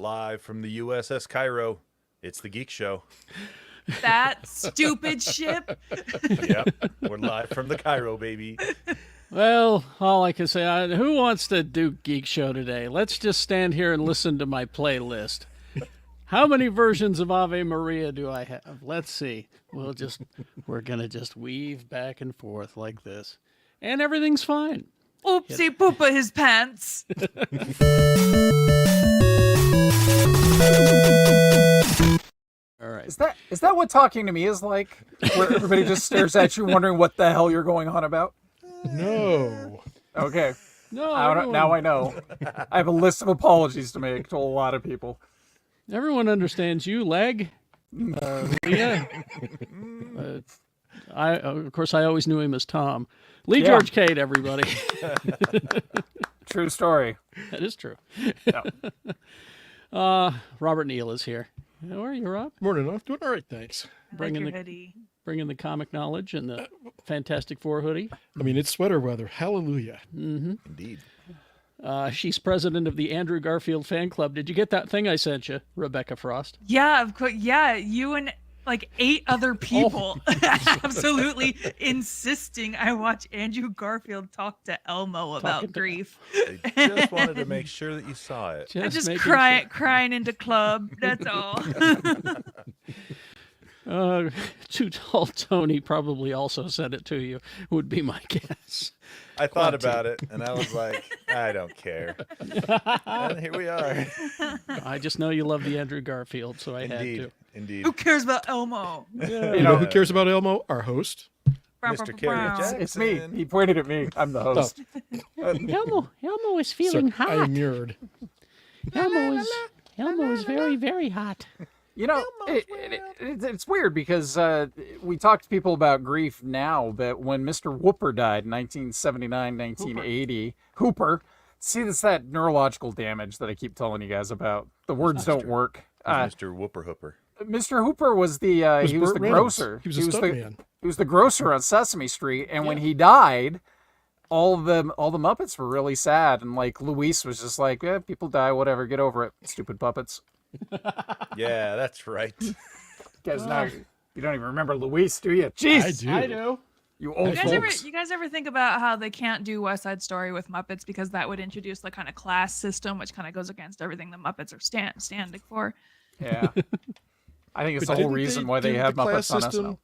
Live from the USS Cairo, it's the Geek Show. That stupid ship. Yep, we're live from the Cairo, baby. Well, all I can say, who wants to do Geek Show today? Let's just stand here and listen to my playlist. How many versions of Ave Maria do I have? Let's see. We're going to just weave back and forth like this. And everything's fine. Oopsie poopa his pants. All right. Is that what talking to me is like? Where everybody just stares at you wondering what the hell you're going on about? No. Okay. No, Now I know. I have a list of apologies to make to a lot of people. everyone understands you, Leg. Leah. Of course, I always knew him as Tom. Lee George Cade, everybody. True story. That is true. Yeah. Robert Neal is here. How are you, Rob? Morning. I'm doing all right, thanks. Bringing Like the your hoodie. bringing the comic knowledge and the Fantastic Four hoodie. I mean, it's sweater weather. Hallelujah. Indeed. She's president of the Andrew Garfield fan club. Did you get that thing I sent you, Rebecca Frost? Yeah, of course. Yeah, you and like 8 other people absolutely insisting I watch Andrew Garfield talk to Elmo about grief. I just wanted to make sure that you saw it. I just making crying into club. That's all. Too Tall Tony probably also sent it to you, would be my guess. I thought about it, and I was like, I don't care. And here we are. I just know you love the Andrew Garfield, so I had to. Indeed. Who cares about Elmo? You know who cares about Elmo? Our host. Mr. Carrier Jackson. It's me. He pointed at me. I'm the host. Elmo is feeling Sorry, I am mirrored. Elmo is very, very hot. You know, it's weird because we talk to people about grief now, but when Mr. Whooper died in 1979, 1980, Hooper, see, it's that neurological damage that I keep telling you guys about. The words don't work. Mr. Whooper Hooper. Mr. Hooper was the he was Burt the Reynolds. grocer. He was a stuntman. He was the grocer on Sesame Street, and when he died, all the Muppets were really sad, and like Luis was just like, yeah, people die, whatever, get over it, stupid puppets. Yeah, that's right. You guys now, you don't even remember Luis, do you? Jeez, I do. You old folks. You guys ever think about how they can't do West Side Story with Muppets because that would introduce the kind of class system, which kind of goes against everything the Muppets are standing for? Yeah. I think it's the But whole didn't reason they why they do have the class Muppets on system? SNL.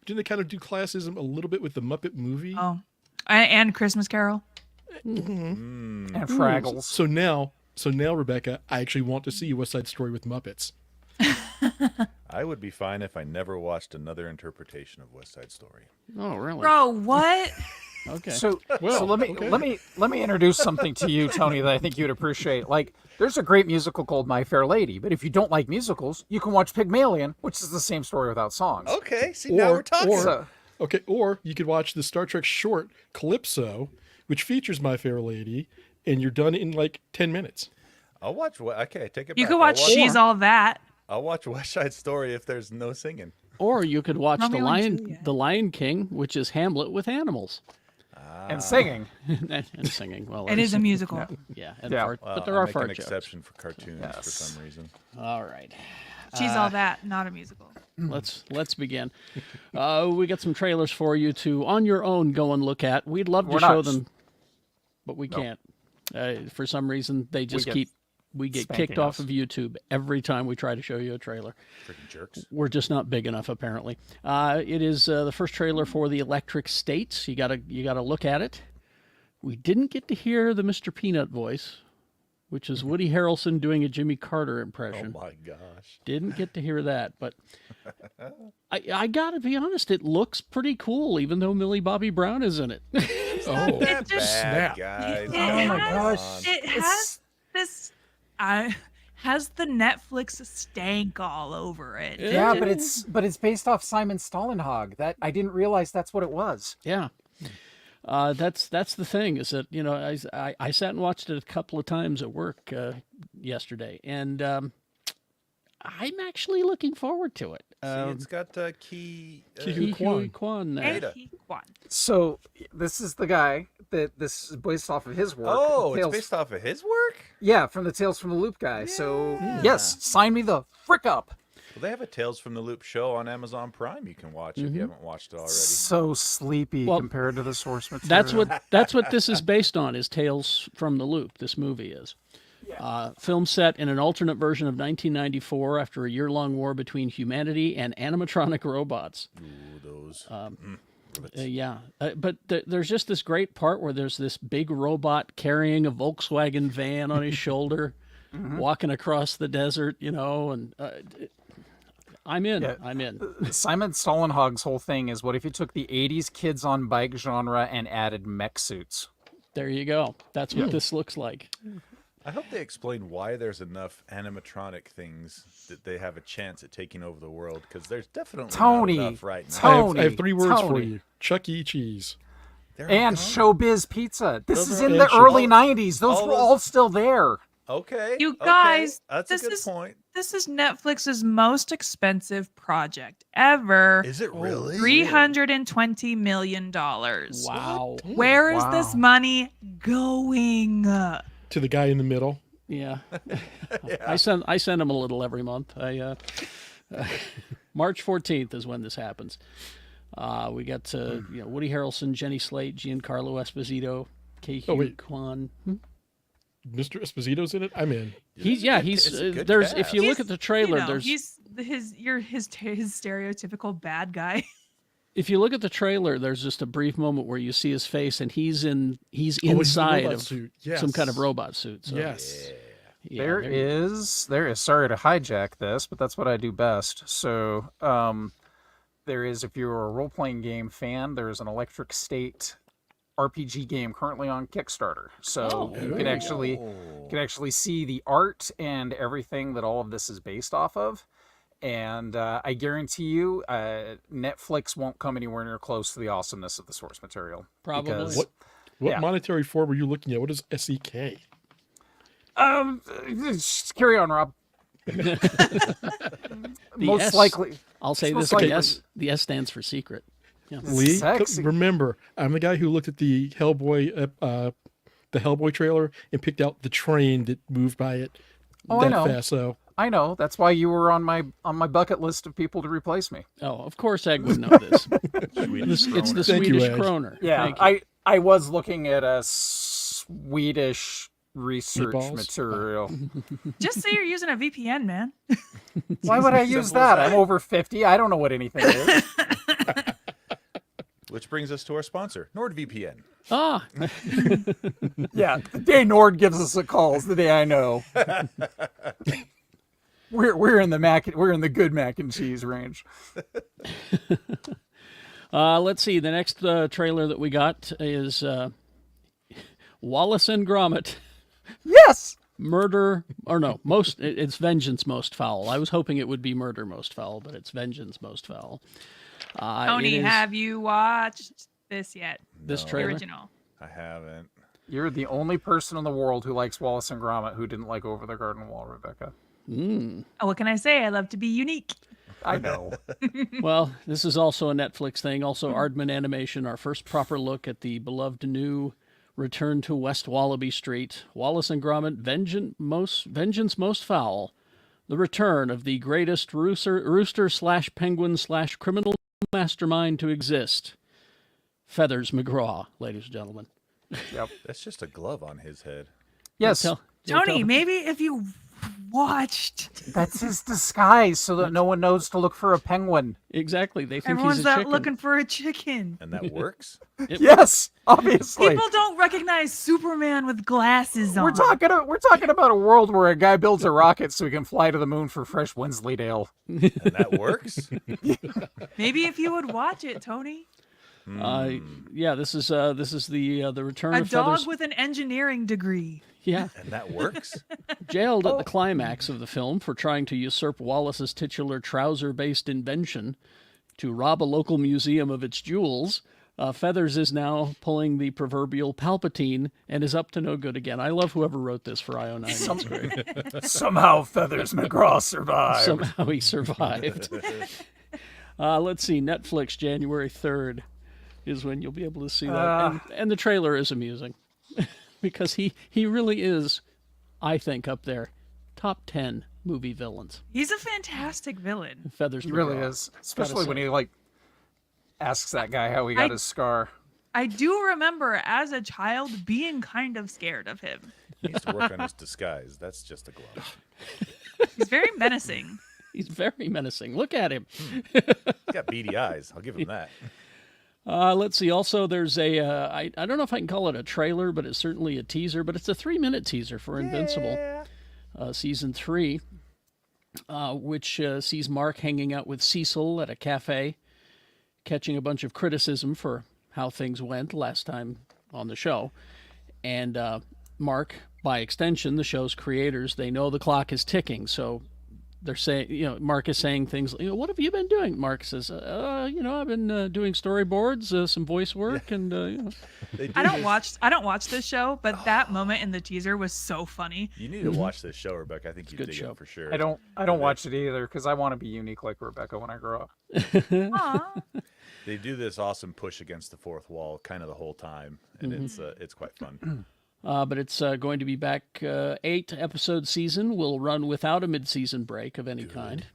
Didn't they kind of do classism a little bit with the Muppet movie? Oh, and Christmas Carol. And Fraggles. So now, Rebecca, I actually want to see West Side Story with Muppets. I would be fine if I never watched another interpretation of West Side Story. Oh, really? Bro, what? Okay. So let me introduce something to you, Tony, that I think you'd appreciate. Like, there's a great musical called My Fair Lady, but if you don't like musicals, you can watch Pygmalion, which is the same story without songs. Okay, see, now we're talking. Or you could watch the Star Trek short Calypso, which features My Fair Lady, and you're done in like 10 minutes. I'll watch. Okay, take it back. You could watch She's All That. I'll watch West Side Story if there's no singing. Or you could watch Romeo and Juliet. the Lion King, which is Hamlet with animals. And singing. and singing. Well, It is a musical. Yeah, and Yeah. fart, Well, but there I'll are make fart an jokes. exception for cartoons for some reason. All right. She's All That, not a musical. Let's begin. We got some trailers for you to on your own go and look at. We'd love to We're show not. them, but we can't. For some reason, they just we get spanking kicked off us. of YouTube every time we try to show you a trailer. Freaking jerks. We're just not big enough, apparently. It is the first trailer for the Electric States. You gotta look at it. We didn't get to hear the Mr. Peanut voice, which is Woody Harrelson doing a Jimmy Carter impression. Oh my gosh. Didn't get to hear that, but I gotta be honest, it looks pretty cool, even though Millie Bobby Brown is in it. Oh, Bad, snap. guys. Oh my gosh. It has this. Has the Netflix stank all over it. Yeah, but it's based off Simon Stålenhag. That I didn't realize that's what it was. Yeah. That's the thing is that, I sat and watched it a couple of times at work yesterday, and I'm actually looking forward to it. See, it's got Key. Ki-Hu Kwan. Kwan. And Ada. he won. So this is the guy that this is based off of his work. Oh, it's Tales- based off of his work? Yeah, from the Tales from the Loop guy. So yes, sign me the frick up. Well, they have a Tales from the Loop show on Amazon Prime you can watch if you haven't watched it already. So sleepy Well, compared to the source material. That's what this is based on. Is Tales from the Loop. This movie is. Film set in an alternate version of 1994 after a year-long war between humanity and animatronic robots. Ooh, those. But there's just this great part where there's this big robot carrying a Volkswagen van on his shoulder, walking across the desert, and I'm in. Yeah. I'm in. Simon Stollenhag's whole thing is, what if you took the 80s kids on bike genre and added mech suits? There you go. That's what this looks like. I hope they explain why there's enough animatronic things that they have a chance at taking over the world, because there's definitely Tony, not enough right now. Tony, I have 3 words for Tony. you. Chuck E. Cheese. They're And gone. Showbiz Pizza. This Those is are- in and the Show- early 90s. Those all were those- all still there. Okay. You okay, guys, that's this a good is- point. This is Netflix's most expensive project ever. Is it really? $320 million. Wow. Where is this Wow. money going? To the guy in the middle. Yeah. I send him a little every month. March 14th is when this happens. We got Woody Harrelson, Jenny Slate, Giancarlo Esposito, Kei-Hugh wait. Kwan. Mr. Esposito's in it. I'm in. He's it's a good there's cast. if you look at the trailer, he's his stereotypical bad guy. if you look at the trailer, there's just a brief moment where you see his face and he's in the inside robot of suit. some kind of Yes. robot suit. So, Yes. yeah, There is, sorry to hijack this, but that's what I do best. So, there is, if you're a role-playing game fan, there's an Electric State RPG game currently on Kickstarter. So you can actually see the art and everything that all of this is based off of. And I guarantee you, Netflix won't come anywhere near close to the awesomeness of the source material. Probably. Because- What Yeah. monetary form were you looking at? What is SEK? Just carry on, Rob. Most S- likely. I'll say Most this: likely- the S stands for secret. Yeah. Lee, Sexy. remember, I'm the guy who looked at the Hellboy trailer and picked out the train that moved by it Oh, I that know. fast. So I know. That's why you were on my bucket list of people to replace me. Oh, of course, Egg would know this. Swedish It's the kroner. Thank you, Swedish Egg. kroner. Yeah, Thank you. I was looking at a Swedish research Meatballs? material. Just say you're using a VPN, man. Why would I use Simple as that? that. I'm over 50. I don't know what anything is. Which brings us to our sponsor, NordVPN. Ah, Yeah, the day Nord gives us a call is the day I know. We're in the good mac and cheese range. let's see. The next trailer that we got is Wallace and Gromit. Yes. It's Vengeance Most Fowl. I was hoping it would be Murder Most Fowl, but it's Vengeance Most Fowl. Tony, it is have you watched this yet? this The trailer? original. I haven't. You're the only person in the world who likes Wallace and Gromit who didn't like Over the Garden Wall, Rebecca. Oh, what can I say? I love to be unique. I know. Well, this is also a Netflix thing. Also, Aardman Animation, our first proper look at the beloved new return to West Wallaby Street. Wallace and Gromit, Vengeance Most Fowl. The return of the greatest rooster/penguin/criminal mastermind to exist. Feathers McGraw, ladies and gentlemen. Yep. That's just a glove on his head. Yes. Tony, maybe if you watched. That's his disguise so that no one knows to look for a penguin. Exactly. They think Everyone's he's a out chicken. looking for a chicken. And that works? Yes, obviously. People don't recognize Superman with glasses on. We're talking about a world where a guy builds a rocket so he can fly to the moon for fresh Wensleydale. And that works? Maybe if you would watch it, Tony. Yeah, this is the return A of dog Feathers. with an engineering degree. Yeah, And that works? jailed at the climax of the film for trying to usurp Wallace's titular trouser-based invention to rob a local museum of its jewels. Feathers is now pulling the proverbial Palpatine and is up to no good again. I love whoever wrote this for IO9. That's great. Somehow Feathers McGraw survived. Somehow he survived. Let's see. Netflix, January 3rd is when you'll be able to see that. And the trailer is amusing because he really is, I think, up there. Top 10 movie villains. He's a fantastic villain. Feathers He McGraw. really is. Especially when he, like, asks that guy how he got his scar. I do remember as a child being kind of scared of him. He needs to work on his disguise. That's just a glove. He's very menacing. He's very menacing. Look at him. He's got beady eyes. I'll give him that. Let's see. Also, there's I don't know if I can call it a trailer, but it's certainly a teaser. But it's a 3-minute teaser for Invincible, season 3, which sees Mark hanging out with Cecil at a cafe, catching a bunch of criticism for how things went last time on the show. And Mark, by extension, the show's creators, they know the clock is ticking. So they're saying, Mark is saying things, what have you been doing? Mark says, I've been doing storyboards, some voice work, and, I don't watch this show, but that moment in the teaser was so funny. You need to watch this show, Rebecca. I think you good dig show. it for sure. I don't watch it either because I want to be unique like Rebecca when I grow up. Aw. They do this awesome push against the fourth wall kind of the whole time, and it's quite fun. but it's going to be back 8-episode season. Will run without a mid-season break of any kind.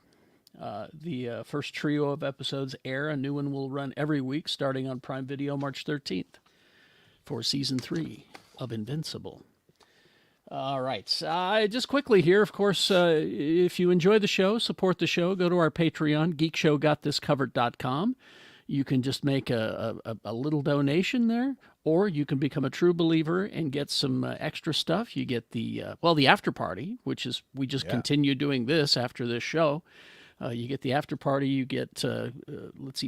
The first trio of episodes air. A new one will run every week starting on Prime Video March 13th for season 3 of Invincible. All right. Just quickly here, of course, if you enjoy the show, support the show, go to our Patreon, geekshowgotthiscovered.com. You can just make a little donation there, or you can become a true believer and get some extra stuff. You get the after party, which is, we just continue doing this after this show. You get the after party, you get,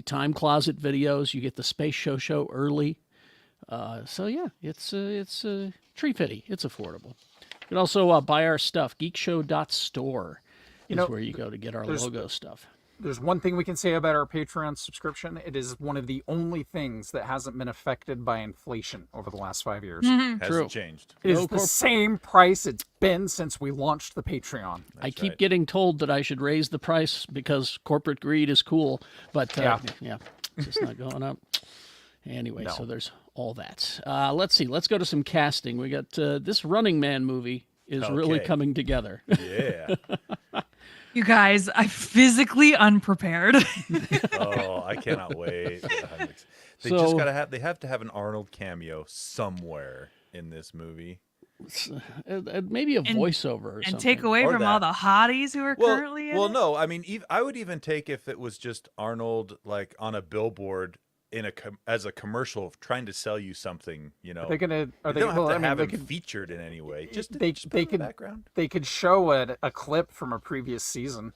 time closet videos, you get the Space Show early. It's tree fitty. It's affordable. You can also buy our stuff. Geekshow.store is where you go to get our logo stuff. There's one thing we can say about our Patreon subscription. It is one of the only things that hasn't been affected by inflation over the last 5 years. Hasn't changed. It is the same price it's been since we launched the Patreon. I keep getting told that I should raise the price because corporate greed is cool, but it's just not going up. Anyway, so there's all that. Let's see. Let's go to some casting. We got this Running Man movie is really coming together. Yeah. You guys, I'm physically unprepared. Oh, I cannot wait. They have to have an Arnold cameo somewhere in this movie. Maybe a voiceover or something. And take away Or from that. all the hotties who are currently in it. No. I mean, I would even take if it was just Arnold, like on a billboard as a commercial trying to sell you something. Are they gonna? They don't have to have him featured in any way. Just they put him in could the background. They could show a clip from a previous season.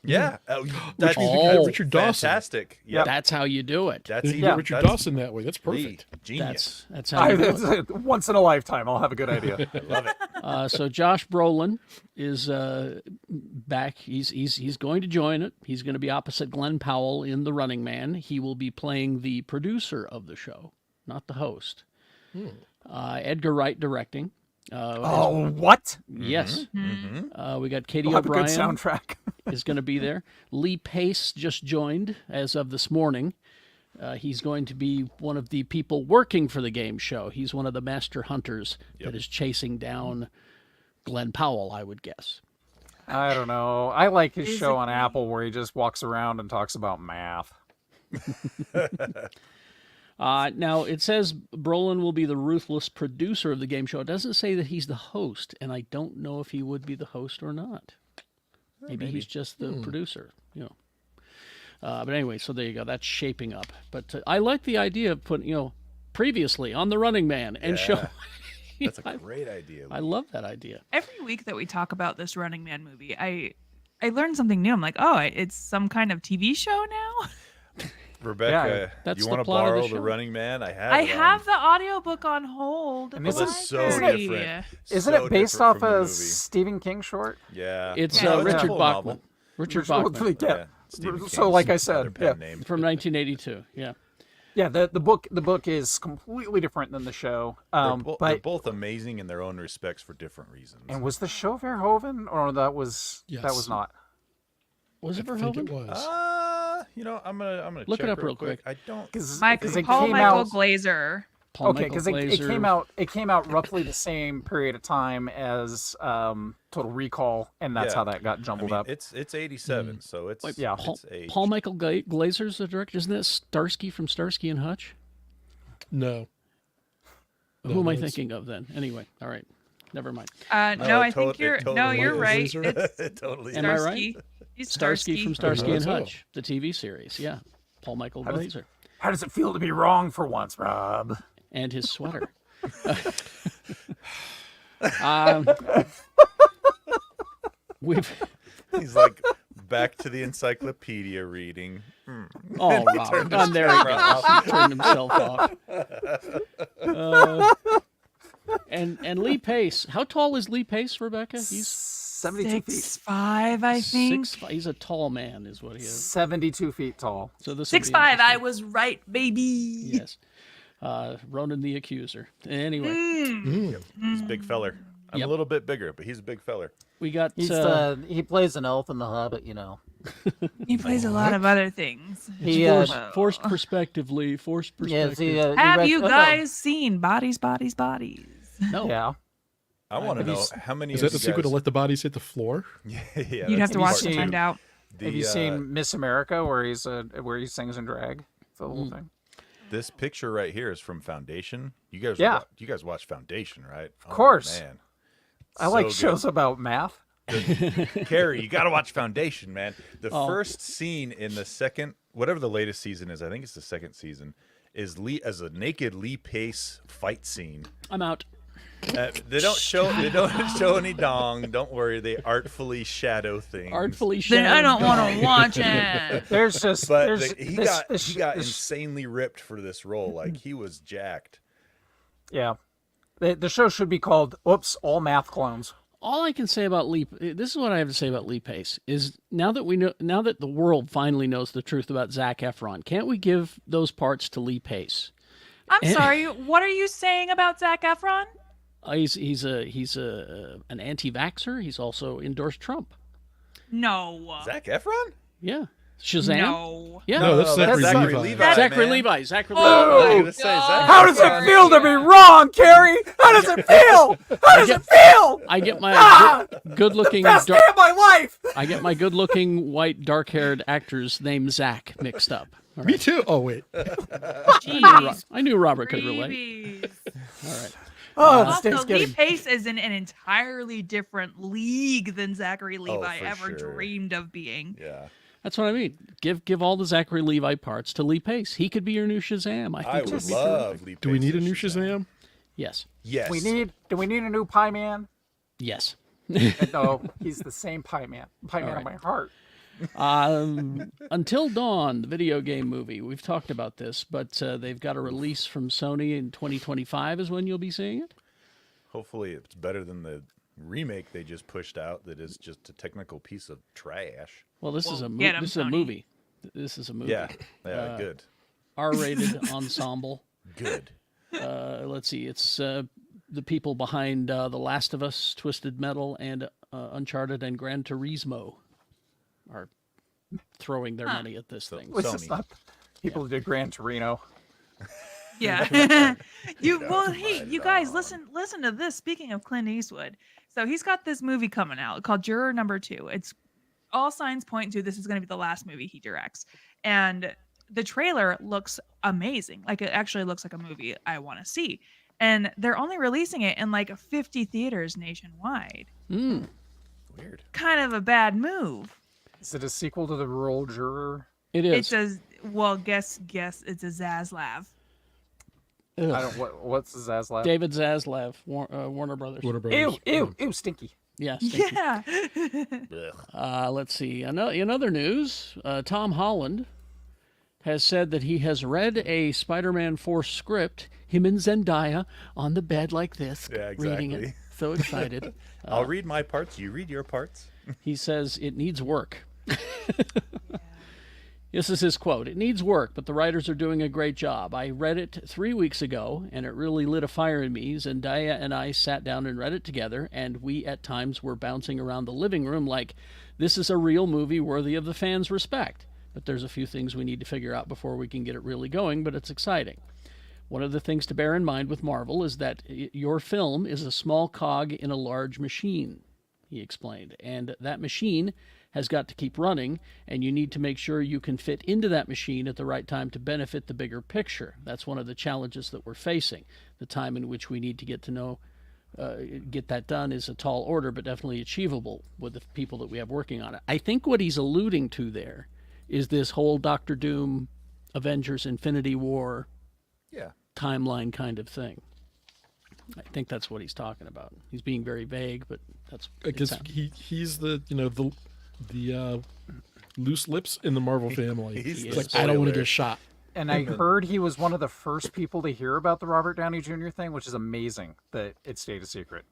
Yeah, Which means we could have Richard Dawson. Fantastic. Yeah, That's how you do it. that's You get Richard Dawson that way. That's perfect. Genius. That's how you do it. Once in a lifetime, I'll have a good idea. I love it. So Josh Brolin is back. He's going to join it. He's going to be opposite Glenn Powell in The Running Man. He will be playing the producer of the show, not the host. Edgar Wright directing. What? Yes. We got Katie We'll have a good O'Brien soundtrack. is going to be there. Lee Pace just joined as of this morning. He's going to be one of the people working for the game show. He's one of the master hunters that is chasing down Glenn Powell, I would guess. I don't know. I like his show on Apple where he just walks around and talks about math. Now, it says Brolin will be the ruthless producer of the game show. It doesn't say that he's the host, and I don't know if he would be the host or not. Maybe he's just the producer, But anyway, so there you go. That's shaping up. But I like the idea of putting, previously on The Running Man and show. That's a great idea. I love that idea. Every week that we talk about this Running Man movie, I learned something new. I'm like, oh, it's some kind of TV show now? Rebecca, that's you the want to plot of the borrow show. the Running Man? I have. I have the audiobook on hold. And at the It's so library. different. Isn't So it based different off from the a movie. Stephen King short? Yeah. It's Yeah, it's a Richard full Bachman. novel. Richard Bachman Yeah. Stephen So, King's like I other said, pen yeah. name. from 1982. Yeah. Yeah, the book is completely different than the show. They're But both amazing in their own respects for different reasons. and was the show Verhoeven, or that was Yes. not? Was it I think it Verhoeven? was. I'm gonna Look it check up real quick. I don't. Because Paul Michael Glazer. Paul Okay, Michael because it Glazer. came out roughly the same period of time as Total Recall, and that's Yeah. how that got I jumbled mean, up. it's 87, so it's yeah. it's aged. Paul Michael Glazer's the director. Isn't that Starsky from Starsky and Hutch? No. Who am I it's- thinking of then? Anyway, all right. Never mind. No, it I think it you're totally you're is. right. Glazer? It's It totally. Am I right? Starsky. He's Starsky from Starsky and Oh. Hutch, the TV series. Yeah. Paul Michael does- Glazer. How does it feel to be wrong for once, Rob? And his sweater. um, we've He's like back to the encyclopedia reading. oh Rob, and there he goes. He turned himself off. And Lee Pace. How tall is Lee Pace, Rebecca? He's 72 feet. 6'5", I think. He's a tall man, is what he is. 72 feet tall. So this will be 6'5". I interesting. was right, baby. Yes. Ronan the Accuser. Anyway, He's a big feller. I'm Yep. a little bit bigger, but he's a big feller. we got He plays an elf in The Hobbit, you know. He plays a lot of other things. He forced perspective, Lee. Forced yeah, perspective. see, Have you guys seen Bodies, Bodies, Bodies? No. Yeah. I want to know how many. Is of that the you sequel to guys... Let the Bodies Hit the Floor? Yeah, You'd have that's to part watch to two. find out. Have you seen Miss America, where he sings in drag? The whole Mm. thing. This picture right here is from Foundation. You guys, you guys watch Foundation, right? Of course. man. I like So shows about math. Carrie, you got to watch Foundation, man. The Oh. first scene in the second, whatever the latest season is, I think it's the second season, is Lee as a naked Lee Pace fight scene. I'm out. They don't show any dong. Don't worry, they artfully shadow things. Artfully Then I shadowed don't want to watch it. There's just But there's he this, got this- insanely ripped for this role. Like he was jacked. yeah. The show should be called "Oops, All Math Clones." All I can say about Lee, this is what I have to say about Lee Pace, is now that the world finally knows the truth about Zac Efron, can't we give those parts to Lee Pace? I'm sorry. What are you saying about Zac Efron? He's an anti-vaxxer. He's also endorsed Trump. No. Zac Efron? Yeah. Shazam? No. Yeah. No, that's Zachary Zachary Levi. Levi. Zachary man. Levi. Zachary Oh, Levi. I was gonna say, Zac How does it Efron. feel to be wrong, Carrie? How does it feel? How does it feel? I get my good-looking Best day of my life. I get my good-looking white dark-haired actor's name Zach mixed up. All Me right. too. Oh, wait. Jeez. I knew Robert could relate. Freebies. All right. Oh, this Also, thing's Lee getting. Pace is in an entirely different league than Zachary Levi for ever sure. dreamed of being. Yeah. That's what I mean. Give all the Zachary Levi parts to Lee Pace. He could be your new Shazam. I think I it would would be love terrific. Lee Do we Pace need a as new Shazam? Yes. Yes. Do we need a new Pie Man? Yes. No, he's the same Pie Man. Pie Man right. in my heart. Until Dawn, the video game movie. We've talked about this, but they've got a release from Sony in 2025 is when you'll be seeing it. Hopefully, it's better than the remake they just pushed out. That is just a technical piece of trash. Well, this is a get 'em, this is a Sony. movie. This is a movie. Yeah. Yeah. Good. R-rated ensemble. Good. Let's see. It's the people behind The Last of Us, Twisted Metal, and Uncharted and Gran Turismo are throwing their money at this thing. Was this Sony. not people who did Gran Torino? Yeah. Hey, you guys, listen to this. Speaking of Clint Eastwood, so he's got this movie coming out called Juror Number 2. It's all signs point to this is going to be the last movie he directs, and the trailer looks amazing. Like it actually looks like a movie I want to see, and they're only releasing it in like 50 theaters nationwide. Weird. Kind of a bad move. Is it a sequel to The Rural Juror? It It's is. guess it's a Zaslav. I don't. What's the Zaslav? David Zaslav, Warner Brothers. Warner Brothers. Ew, stinky. Yeah. Yeah. Let's see. In other news, Tom Holland has said that he has read a Spider-Man 4 script, him and Zendaya on the bed like this, Yeah, reading it. exactly. So excited. I'll read my parts. You read your parts. He says it needs work. This is his quote. "It needs work, but the writers are doing a great job. I read it 3 weeks ago, and it really lit a fire in me. Zendaya and I sat down and read it together, and we at times were bouncing around the living room like, this is a real movie worthy of the fans' respect. But there's a few things we need to figure out before we can get it really going, but it's exciting. One of the things to bear in mind with Marvel is that your film is a small cog in a large machine," he explained. "And that machine has got to keep running, and you need to make sure you can fit into that machine at the right time to benefit the bigger picture. That's one of the challenges that we're facing. The time in which we need to get that done is a tall order, but definitely achievable with the people that we have working on it." I think what he's alluding to there is this whole Doctor Doom, Avengers, Infinity War Yeah. timeline kind of thing. I think that's what he's talking about. He's being very vague, but that's Because he's the loose lips in the Marvel family. He's It's the like, I don't want to spoiler. get shot. And I heard he was one of the first people to hear about the Robert Downey Jr. thing, which is amazing that it stayed a secret.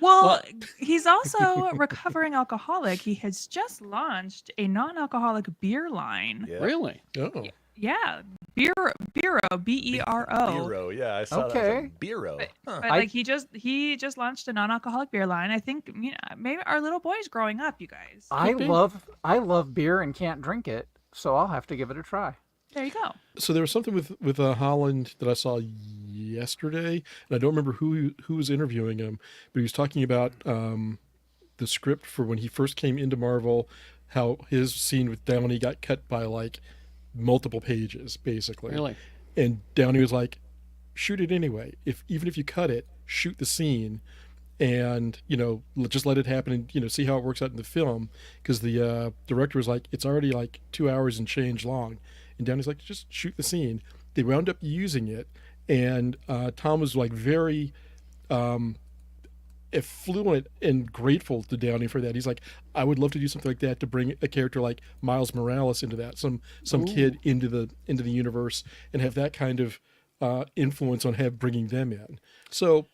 Well, he's also a recovering alcoholic. He has just launched a non-alcoholic beer line. Yeah. Really? Oh. Yeah, Bero, B-E-R-O. Biro, yeah, I saw that. Okay. I was like, Biro. Huh. But like he just launched a non-alcoholic beer line. I think maybe our little boy's growing up. You guys, I be. love beer and can't drink it, so I'll have to give it a try. there you go. So there was something with Holland that I saw yesterday, and I don't remember who was interviewing him, but he was talking about the script for when he first came into Marvel, how his scene with Downey got cut by like multiple pages, basically. Really? And Downey was like, shoot it anyway. Even if you cut it, shoot the scene, and just let it happen, and see how it works out in the film. Because the director was like, it's already like 2 hours and change long, and Downey's like, just shoot the scene. They wound up using it, and Tom was like very affluent and grateful to Downey for that. He's like, I would love to do something like that to bring a character like Miles Morales into that, some kid into the universe, and have that kind of influence on bringing them in. So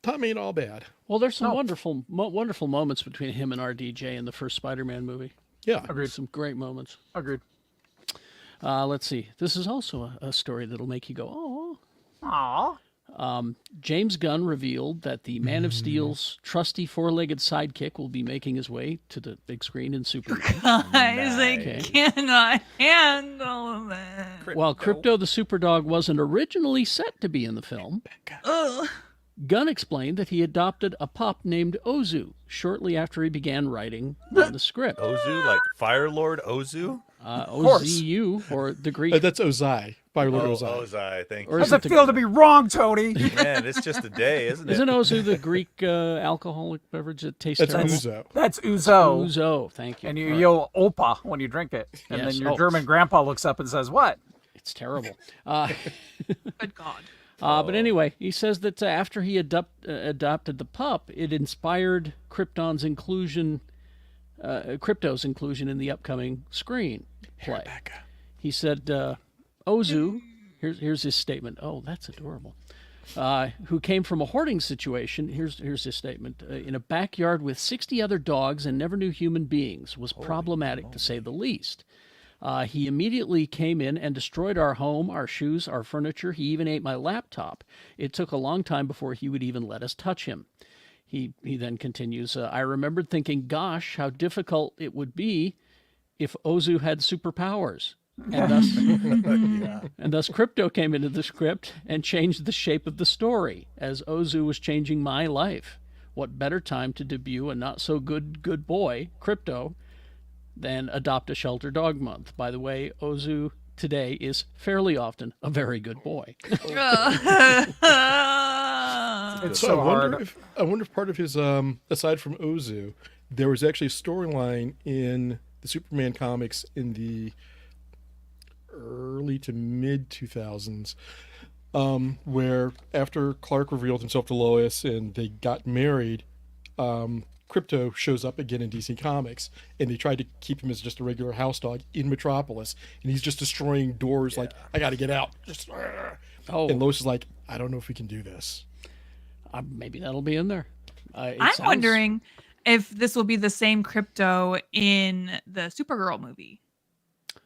Tom ain't all bad. Well, there's some wonderful moments between him and RDJ in the first Spider-Man movie. Yeah. Agreed. Some great moments. Agreed. Let's see. This is also a story that'll make you go, oh. Aww. James Gunn revealed that the Man of Steel's trusty four-legged sidekick will be making his way to the big screen in Superman. Guys, I Okay. cannot handle that. While Krypto the Superdog wasn't originally set to be in the film, Ugh. Gunn explained that he adopted a pup named Ozu shortly after he began writing on the script. Ozu, like Fire Lord Ozu? course. OZU, or the Greek. That's Ozai. Fire Lord Ozai. Ozai, thank Or you. is How's it feel to be wrong, Tony? Man, it's just a day, isn't it? Isn't Ozu the Greek alcoholic beverage that tastes That's terrible? Uzo. That's Uzo. Uzo, thank you. And you All right. yell Opa when you drink it. And Yes. then your Oh. German grandpa looks up and says, what? It's terrible. Good God. But anyway, he says that after he adopted the pup, it inspired Krypton's inclusion, Krypto's inclusion in the upcoming screen play. He said, Ozu, here's his statement. Oh, that's adorable. Who came from a hoarding situation, here's his statement, in a backyard with 60 other dogs and never knew human beings, was problematic to say the least. He immediately came in and destroyed our home, our shoes, our furniture. He even ate my laptop. It took a long time before he would even let us touch him. He then continues, I remembered thinking, gosh, how difficult it would be if Ozu had superpowers. And thus Krypto came into the script and changed the shape of the story, as Ozu was changing my life. What better time to debut a not-so-good boy, Krypto, than adopt a shelter dog month? By the way, Ozu today is fairly often a very good boy. It's So so hard. I wonder if part of his aside from Ozu, there was actually a storyline in the Superman comics in the early to mid 2000s, where after Clark revealed himself to Lois and they got married, Krypto shows up again in DC Comics, and they tried to keep him as just a regular house dog in Metropolis, and he's just destroying doors like, I got to get out. Just, And Lois is like, I don't know if we can do this. Maybe that'll be in there. I'm wondering if this will be the same Krypto in the Supergirl movie.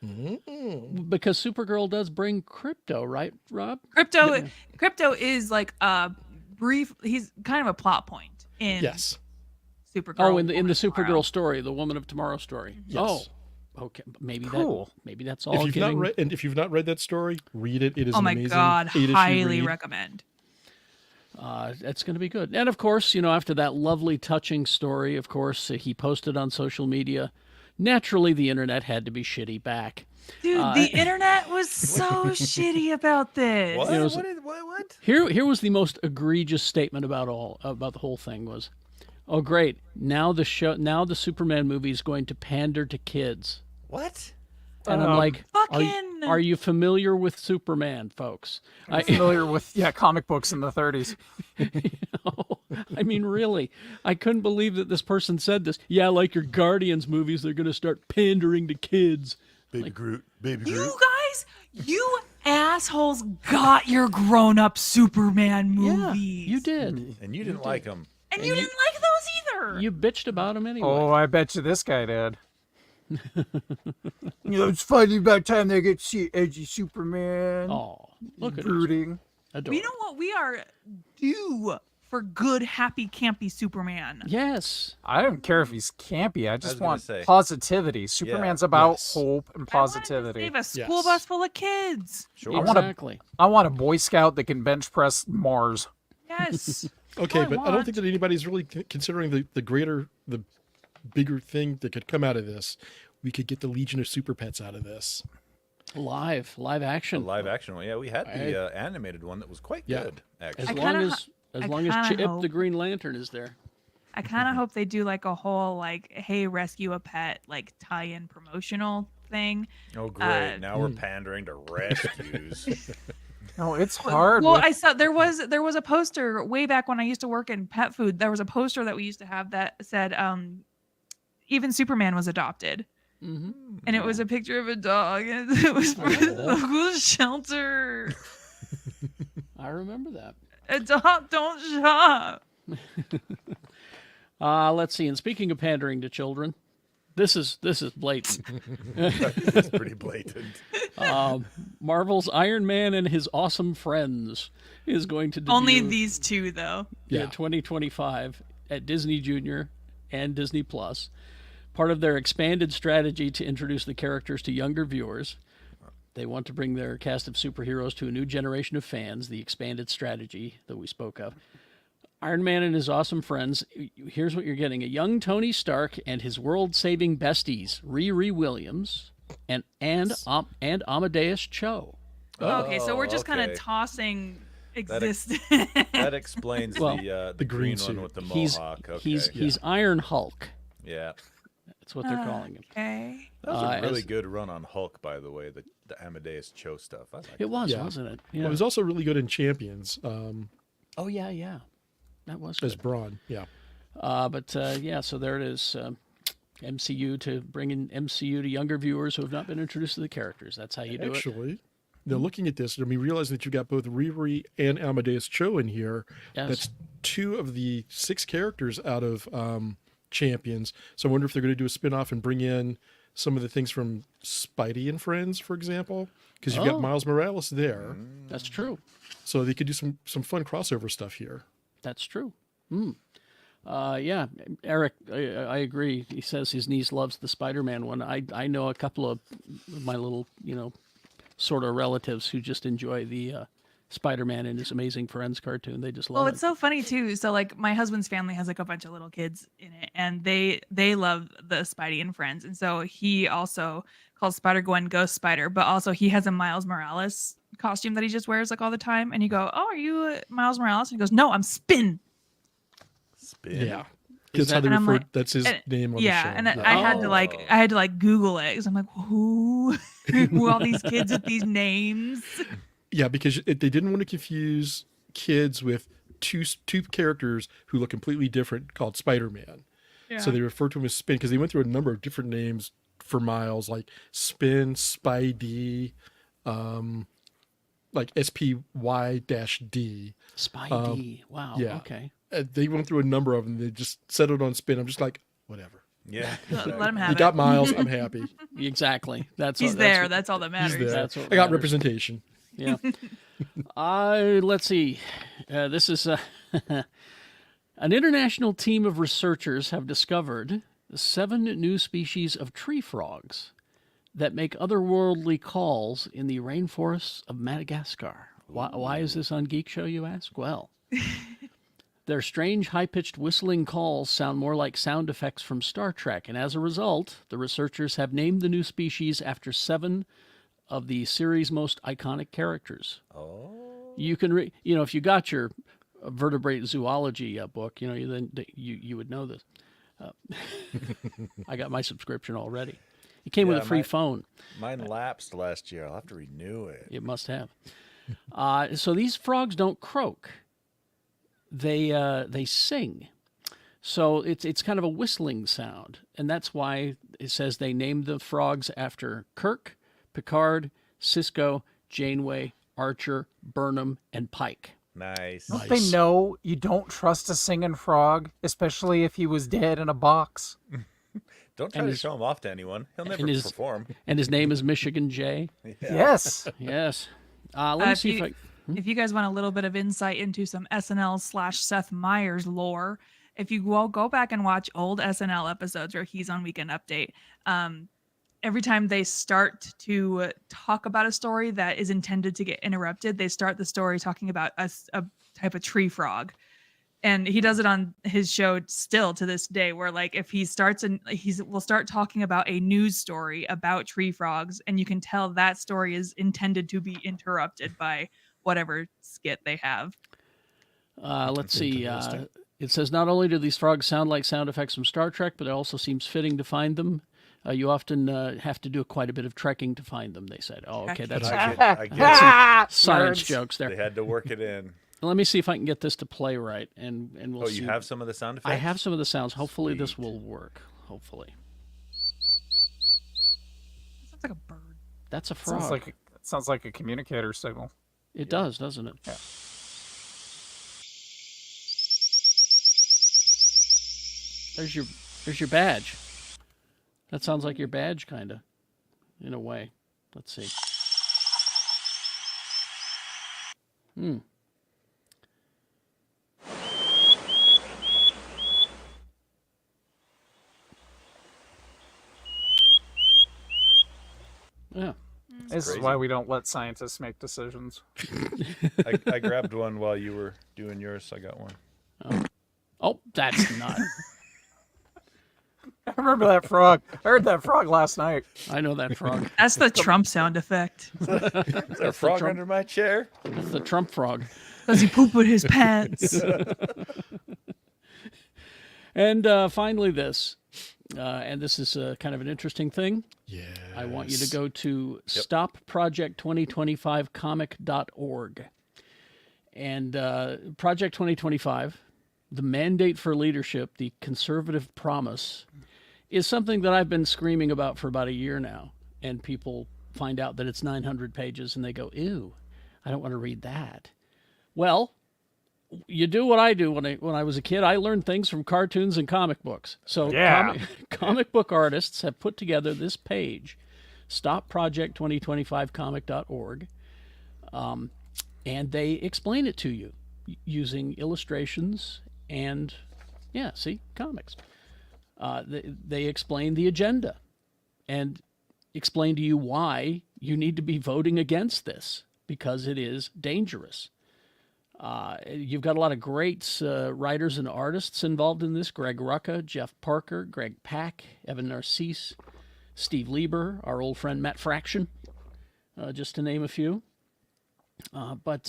Because Supergirl does bring Krypto, right, Rob? Krypto is like a brief. He's kind of a plot point in Yes. Supergirl. Oh, in the Woman of Supergirl Tomorrow. story, the Woman of Tomorrow story. Yes. Oh, okay. Maybe Cool. maybe that's all. If you've not read that story, read it. It is Oh an my amazing god! 8-issue Highly read. recommend. It's going to be good. And of course, after that lovely, touching story, of course, he posted on social media. Naturally, the internet had to be shitty back. Dude, the internet was so shitty about this. What? You know, What? Here was the most egregious statement about the whole thing was, "Oh great, now the Superman movie is going to pander to kids." What? And I'm like, fucking- are you familiar with Superman, folks? I'm familiar with comic books in the 30s. I mean, really, I couldn't believe that this person said this. Yeah, like your Guardians movies, they're going to start pandering to kids. Baby Groot. Baby Groot. You guys, you assholes got your grown-up Superman Yeah, movies. you did. And you didn't like them. And you didn't like those either. You bitched about them anyway. Oh, I bet you this guy did. It's finally about time they get to see edgy Superman. Oh, look at us. brooding. Adorable. You know what? We are due for good, happy, campy Superman. Yes. I don't care if he's campy. I was just gonna want say. positivity. Superman's about Yes. hope and I wanted to positivity. save a school Yes. bus full of kids. Sure. wanna- Exactly. I want a Boy Scout that can bench press Mars. Yes. Okay, I but I don't want. think that anybody's really considering the bigger thing that could come out of this. We could get the Legion of Super Pets out of this. Live The action. live action one. Yeah, we had the animated one that was quite Yeah. good, As actually. long kinda as I long as kinda Chip hope- the Green Lantern is there. I kind of hope they do like a whole like, hey, rescue a pet, like tie-in promotional thing. Oh, great. Now we're pandering to rescues. No, it's hard. Well, with- I saw there was a poster way back when I used to work in pet food. There was a poster that we used to have that said, even Superman was adopted. Mm-hmm. And it was a picture of a dog, and it was for the local shelter. I remember that. Adopt, don't shop. Let's see. And speaking of pandering to children, this is blatant. That's pretty blatant. Marvel's Iron Man and His Awesome Friends is going to debut Only these two, though. Yeah. 2025 at Disney Junior and Disney Plus. Part of their expanded strategy to introduce the characters to younger viewers. They want to bring their cast of superheroes to a new generation of fans, the expanded strategy that we spoke of. Iron Man and His Awesome Friends. Here's what you're getting. A young Tony Stark and his world-saving besties, Riri Williams and Amadeus Cho. Okay, so we're just kind okay. of tossing That existence. That explains Well, the green suit. one with the He's mohawk. Okay. he's Iron Hulk. Yeah. That's what they're calling him. Okay. That was a really as- good run on Hulk, by the way, the Amadeus Cho stuff. I liked It was, Yeah. wasn't it? Well, Yeah. it was also really good in Champions Oh yeah. That was as good. Braun. Yeah. So there it is. MCU to bring in MCU to younger viewers who have not been introduced to the characters. That's how you do it. Actually, now looking at this, I mean, realizing that you got both Riri and Amadeus Cho in here, Yes. that's 2 of the 6 characters out of Champions. So I wonder if they're going to do a spin-off and bring in some of the things from Spidey and Friends, for example, because you've Oh. got Miles Morales there. That's true. So they could do some fun crossover stuff here. That's true. Yeah, Eric, I agree. He says his niece loves the Spider-Man one. I know a couple of my little, sort of relatives who just enjoy the Spider-Man and His Amazing Friends cartoon. They just love Well, it. it's so funny too. So like my husband's family has like a bunch of little kids in it, and they love the Spidey and Friends, and so he also calls Spider-Gwen Ghost Spider, but also he has a Miles Morales costume that he just wears like all the time, and you go, "Oh, are you Miles Morales?" And he goes, "No, I'm Spin." Spin. Yeah. That's how that- they And I'm refer. like- That's his and- name on Yeah, the show. and I had to like Google it because I'm like, who all these kids with these names? Yeah, because they didn't want to confuse kids with two characters who look completely different called Spider-Man. So they refer to him as Spin because they went through a number of different names for Miles, like Spin, Spidey, like SPY-D. Spidey. Wow. yeah. Okay. They went through a number of them. They just settled on Spin. I'm just like, whatever. Yeah. Let him have You it. got Miles. I'm happy. Exactly. He's there. That's all that matters. He's there. That's what I got matters. representation. Yeah. Let's see. This is an international team of researchers have discovered 7 new species of tree frogs that make otherworldly calls in the rainforests of Madagascar. Why is this on Geek Show, you ask? Well, their strange high-pitched whistling calls sound more like sound effects from Star Trek, and as a result, the researchers have named the new species after 7 of the series' most iconic characters. Oh. You can if you got your vertebrate zoology book, you would know this. I got my subscription already. It came with a free phone. Mine lapsed last year. I'll have to renew it. It must have. So these frogs don't croak. They sing. So it's kind of a whistling sound, and that's why it says they named the frogs after Kirk, Picard, Cisco, Janeway, Archer, Burnham, and Pike. Nice. Don't they know you don't trust a singing frog, especially if he was dead in a box? Don't try to show him off to anyone. He'll never perform. And his name is Michigan J. Yes. Yes. Let me see if I... If you guys want a little bit of insight into some SNL/Seth Meyers lore, if you go back and watch old SNL episodes where he's on Weekend Update, every time they start to talk about a story that is intended to get interrupted, they start the story talking about a type of tree frog. And he does it on his show still to this day, where like if he starts and we'll start talking about a news story about tree frogs, and you can tell that story is intended to be interrupted by whatever skit they have. Let's see. It says not only do these frogs sound like sound effects from Star Trek, but it also seems fitting to find them. You often have to do quite a bit of trekking to find them, they said. Oh, okay. That's I get it. science jokes there. They had to work it in. Let me see if I can get this to play right, and we'll see. You have some of the sound effects? I have some of the sounds. Hopefully this will work. Hopefully. Sounds like a bird. That's a frog. Sounds like a communicator signal. It does, doesn't it? Yeah. There's your badge. That sounds like your badge, kind of, in a way. Let's see. Yeah. This is why we don't let scientists make decisions. I grabbed one while you were doing yours, so I got one. Oh, that's not. I remember that frog. I heard that frog last night. I know that frog. That's the Trump sound effect. Is there a frog under my chair? That's the Trump frog. Does he poop with his pants? And finally this. And this is kind of an interesting thing. Yeah. I want you to go to stopproject2025comic.org. And Project 2025, the mandate for leadership, the conservative promise, is something that I've been screaming about for about a year now. And people find out that it's 900 pages and they go, ew, I don't want to read that. Well, you do what I do. When I was a kid, I learned things from cartoons and comic books. So comic book artists have put together this page, stopproject2025comic.org, and they explain it to you using illustrations and, comics. They explain the agenda and explain to you why you need to be voting against this, because it is dangerous. You've got a lot of great writers and artists involved in this. Greg Rucka, Jeff Parker, Greg Pak, Evan Narcisse, Steve Lieber, our old friend Matt Fraction, just to name a few. So it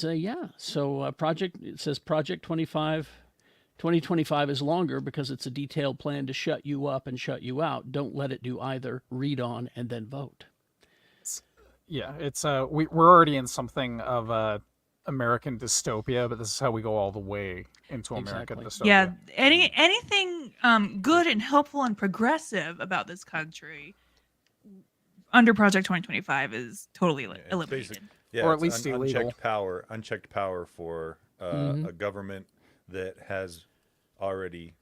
says Project 2025 is longer because it's a detailed plan to shut you up and shut you out. Don't let it do either. Read on and then vote. Yeah, it's we're already in something of American dystopia, but this is how we go all the way into American dystopia. Yeah, anything good and helpful and progressive about this country under Project 2025 is totally eliminated. Yeah, or at least illegal. Unchecked power for a government that has already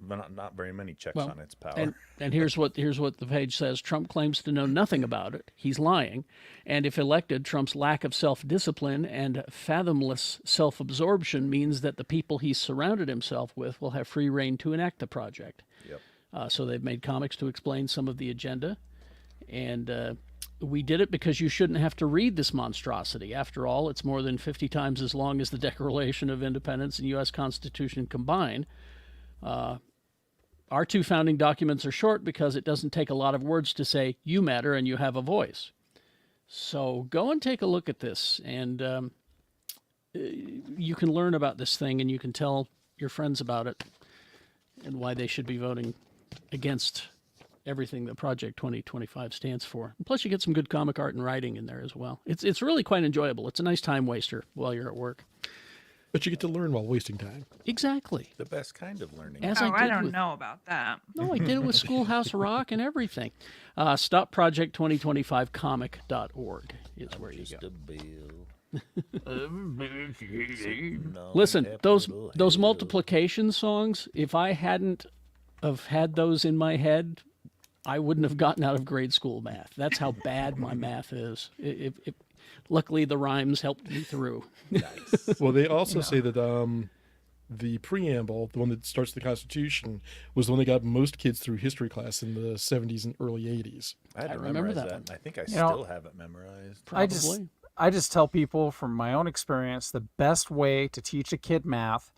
not very many checks Well, on its power. And here's what the page says. Trump claims to know nothing about it. He's lying. And if elected, Trump's lack of self-discipline and fathomless self-absorption means that the people he's surrounded himself with will have free rein to enact the project. Yep. So they've made comics to explain some of the agenda. And we did it because you shouldn't have to read this monstrosity. After all, it's more than 50 times as long as the Declaration of Independence and U.S. Constitution combined. Our two founding documents are short because it doesn't take a lot of words to say you matter and you have a voice. So go and take a look at this, and you can learn about this thing, and you can tell your friends about it and why they should be voting against everything that Project 2025 stands for. And plus, you get some good comic art and writing in there as well. It's really quite enjoyable. It's a nice time waster while you're at work. But you get to learn while wasting time. Exactly. The best kind of learning. As I did don't with- know about that. No, I did it with Schoolhouse Rock and everything. StopProject2025comic.org is where you go. Listen, those multiplication songs, if I hadn't have had those in my head, I wouldn't have gotten out of grade school math. That's how bad my math is. Luckily, the rhymes helped me through. Well, they also say that the preamble, the one that starts the Constitution, was the one that got most kids through history class in the 70s and early 80s. I had to remember memorize that that. I think I You know, still have it memorized. Probably. I just tell people from my own experience, the best way to teach a kid math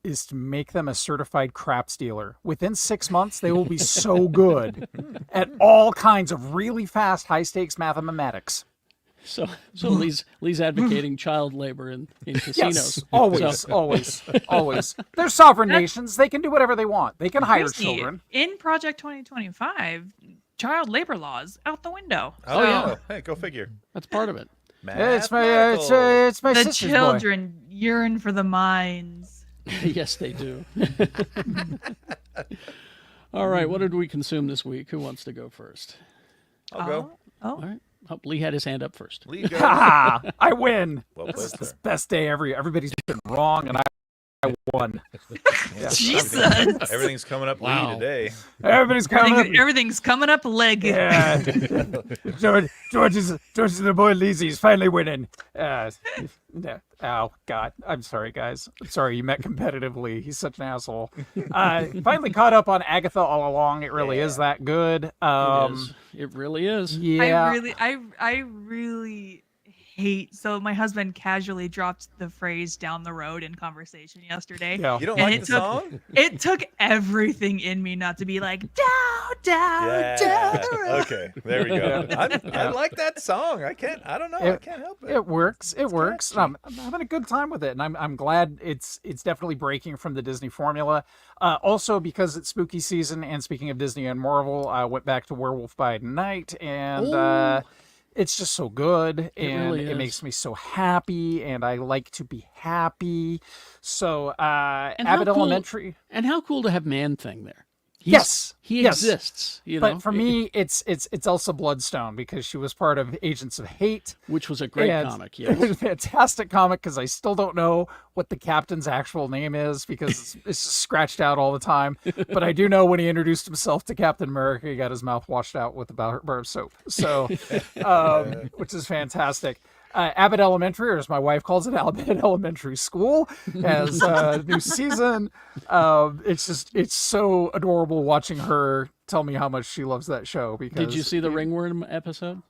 is to make them a certified craps dealer. Within 6 months, they will be so good at all kinds of really fast, high-stakes mathematics. So Lee's advocating child labor in casinos. Yes, always, So- always. They're sovereign nations. They can do whatever they want. They can hire Christy, children. In Project 2025, child labor laws out the window. Oh, So yeah. Hey, go figure. That's part of it. It's my The sister's boy. children yearn for the mines. Yes, they do. All right, what did we consume this week? Who wants to go first? I'll go. Oh, All right. Oh, Lee had his hand up first. Lee, go. Ha! I win. Well This played, is the sir. best day ever. Everybody's been wrong, and I won. Jesus. Everything's coming up Wow. Lee today. Everybody's coming up. Everything's coming up leg. Yeah. George is the boy Lizzie. He's finally winning. Oh, God. I'm sorry, guys. I'm sorry you met competitively. He's such an asshole. Finally caught up on Agatha all along. It really is that good. It is. It really is. Yeah. I really hate. So my husband casually dropped the phrase "down the road" in conversation yesterday. Yeah. You don't And like the song? It took everything in me not to be like down the road. Okay, there we go. I like that song. I don't know. I can't help it. It works. It works. catchy. I'm having a good time with it, and I'm glad it's definitely breaking from the Disney formula. Also, because it's spooky season, and speaking of Disney and Marvel, I went back to Werewolf by Night, and it's just so good, and really it is. makes me so happy, and I like to be happy. So, And how Abbott cool- Elementary. And how cool to have Man-Thing there. Yes, He yes. exists, you know. But for me, it's Elsa Bloodstone because she was part of Agents of Hate. Which was a great And comic, It was yes. a fantastic comic because I still don't know what the captain's actual name is because it's just scratched out all the time. But I do know when he introduced himself to Captain America, he got his mouth washed out with a bar of soap. So, which is fantastic. Abbott Elementary, or as my wife calls it, Abbott Elementary School, has a new season. It's so adorable watching her tell me how much she loves that show. Because Did you see the Ringworm episode?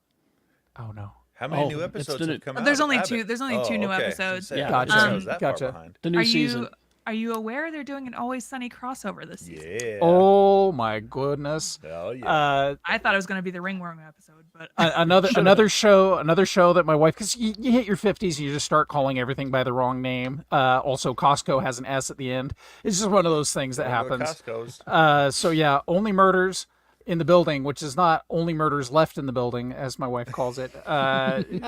Oh no. How many Oh, new it's episodes the new- have come out? There's of only Abbott? two- there's only two new okay. episodes. Yeah. Gotcha. I was that far Gotcha. behind. The new Are season. Are you aware they're doing an Always Sunny crossover this season? Yeah. Oh my goodness. Oh yeah. I thought it was going to be the Ringworm episode, but Another show that my wife, because you hit your 50s, you just start calling everything by the wrong name. Also, Costco has an S at the end. It's just one of those things that Go to happens. Costco's. So yeah, Only Murders in the Building, which is not Only Murders Left in the Building, as my wife calls it.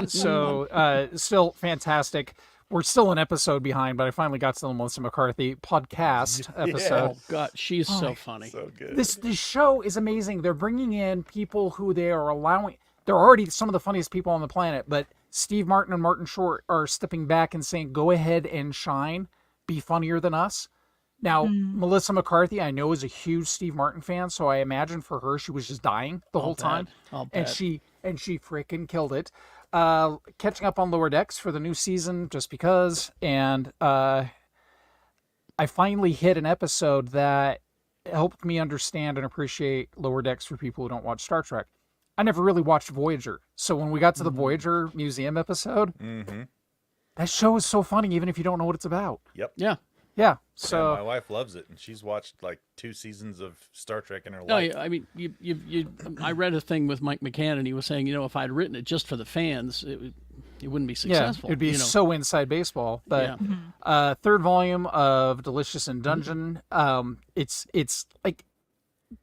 Still fantastic. We're still an episode behind, but I finally got to the Melissa McCarthy podcast episode. Oh, God, she's so funny. So good. This show is amazing. They're bringing in people who they are allowing. They're already some of the funniest people on the planet, but Steve Martin and Martin Short are stepping back and saying, "Go ahead and shine, be funnier than us." Now, Melissa McCarthy, I know, is a huge Steve Martin fan, so I imagine for her she was just dying the whole time, I'll and bet. she freaking killed it. Catching up on Lower Decks for the new season just because, and I finally hit an episode that helped me understand and appreciate Lower Decks for people who don't watch Star Trek. I never really watched Voyager, so when we got to the Voyager Museum episode, that show is so funny, even if you don't know what it's about. Yep. Yeah. Yeah, So so my wife loves it, and she's watched like 2 seasons of Star Trek in her No, life. I mean, I read a thing with Mike McCann, and he was saying, if I'd written it just for the fans, it wouldn't be successful. yeah, it'd be so inside baseball. But third volume of Delicious in Dungeon, it's like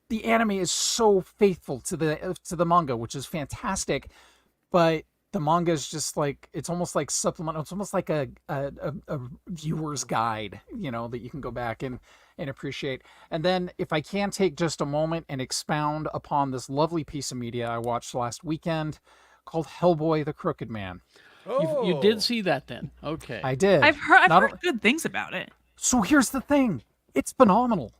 the anime is so faithful to the manga, which is fantastic, but the manga is just like, it's almost like supplemental. It's almost like a viewer's guide, that you can go back and appreciate. And then if I can take just a moment and expound upon this lovely piece of media I watched last weekend called Hellboy the Crooked Man. You did see that then? Okay. I did. I've heard Not- good things about it. So here's the thing. It's phenomenal.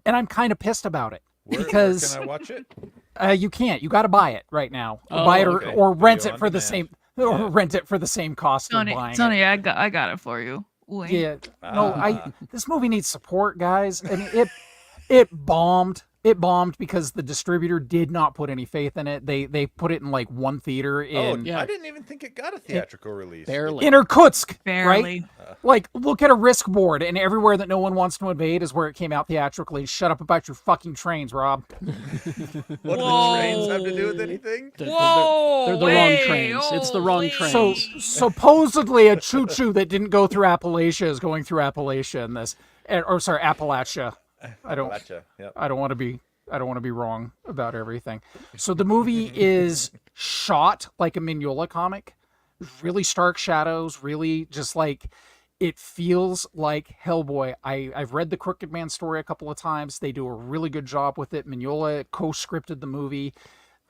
And I'm kind of pissed about it. Where Because can I watch it? you can't. You got to buy it right now. Oh, buy it okay. or rent Video it on for the demand. same or rent it for the same cost of buying it. Sonny, I got it for you. Wait. Yeah. No, this movie needs support, guys. And it bombed. It bombed because the distributor did not put any faith in it. They put it in like one theater in yeah. I didn't even think it got a theatrical release. Barely. in Irkutsk, Barely. right? Like, look at a risk board, and everywhere that no one wants to invade is where it came out theatrically. Shut up about your fucking trains, Rob. What do the trains have to do with anything? Whoa! They're the wrong trains. It's the wrong trains. So supposedly a choo-choo that didn't go through Appalachia is going through Appalachia in this, Appalachia. I don't Gotcha. Yep. I don't want to be wrong about everything. So the movie is shot like a Mignola comic. Really stark shadows, really just like it feels like Hellboy. I've read the Crooked Man story a couple of times. They do a really good job with it. Mignola co-scripted the movie.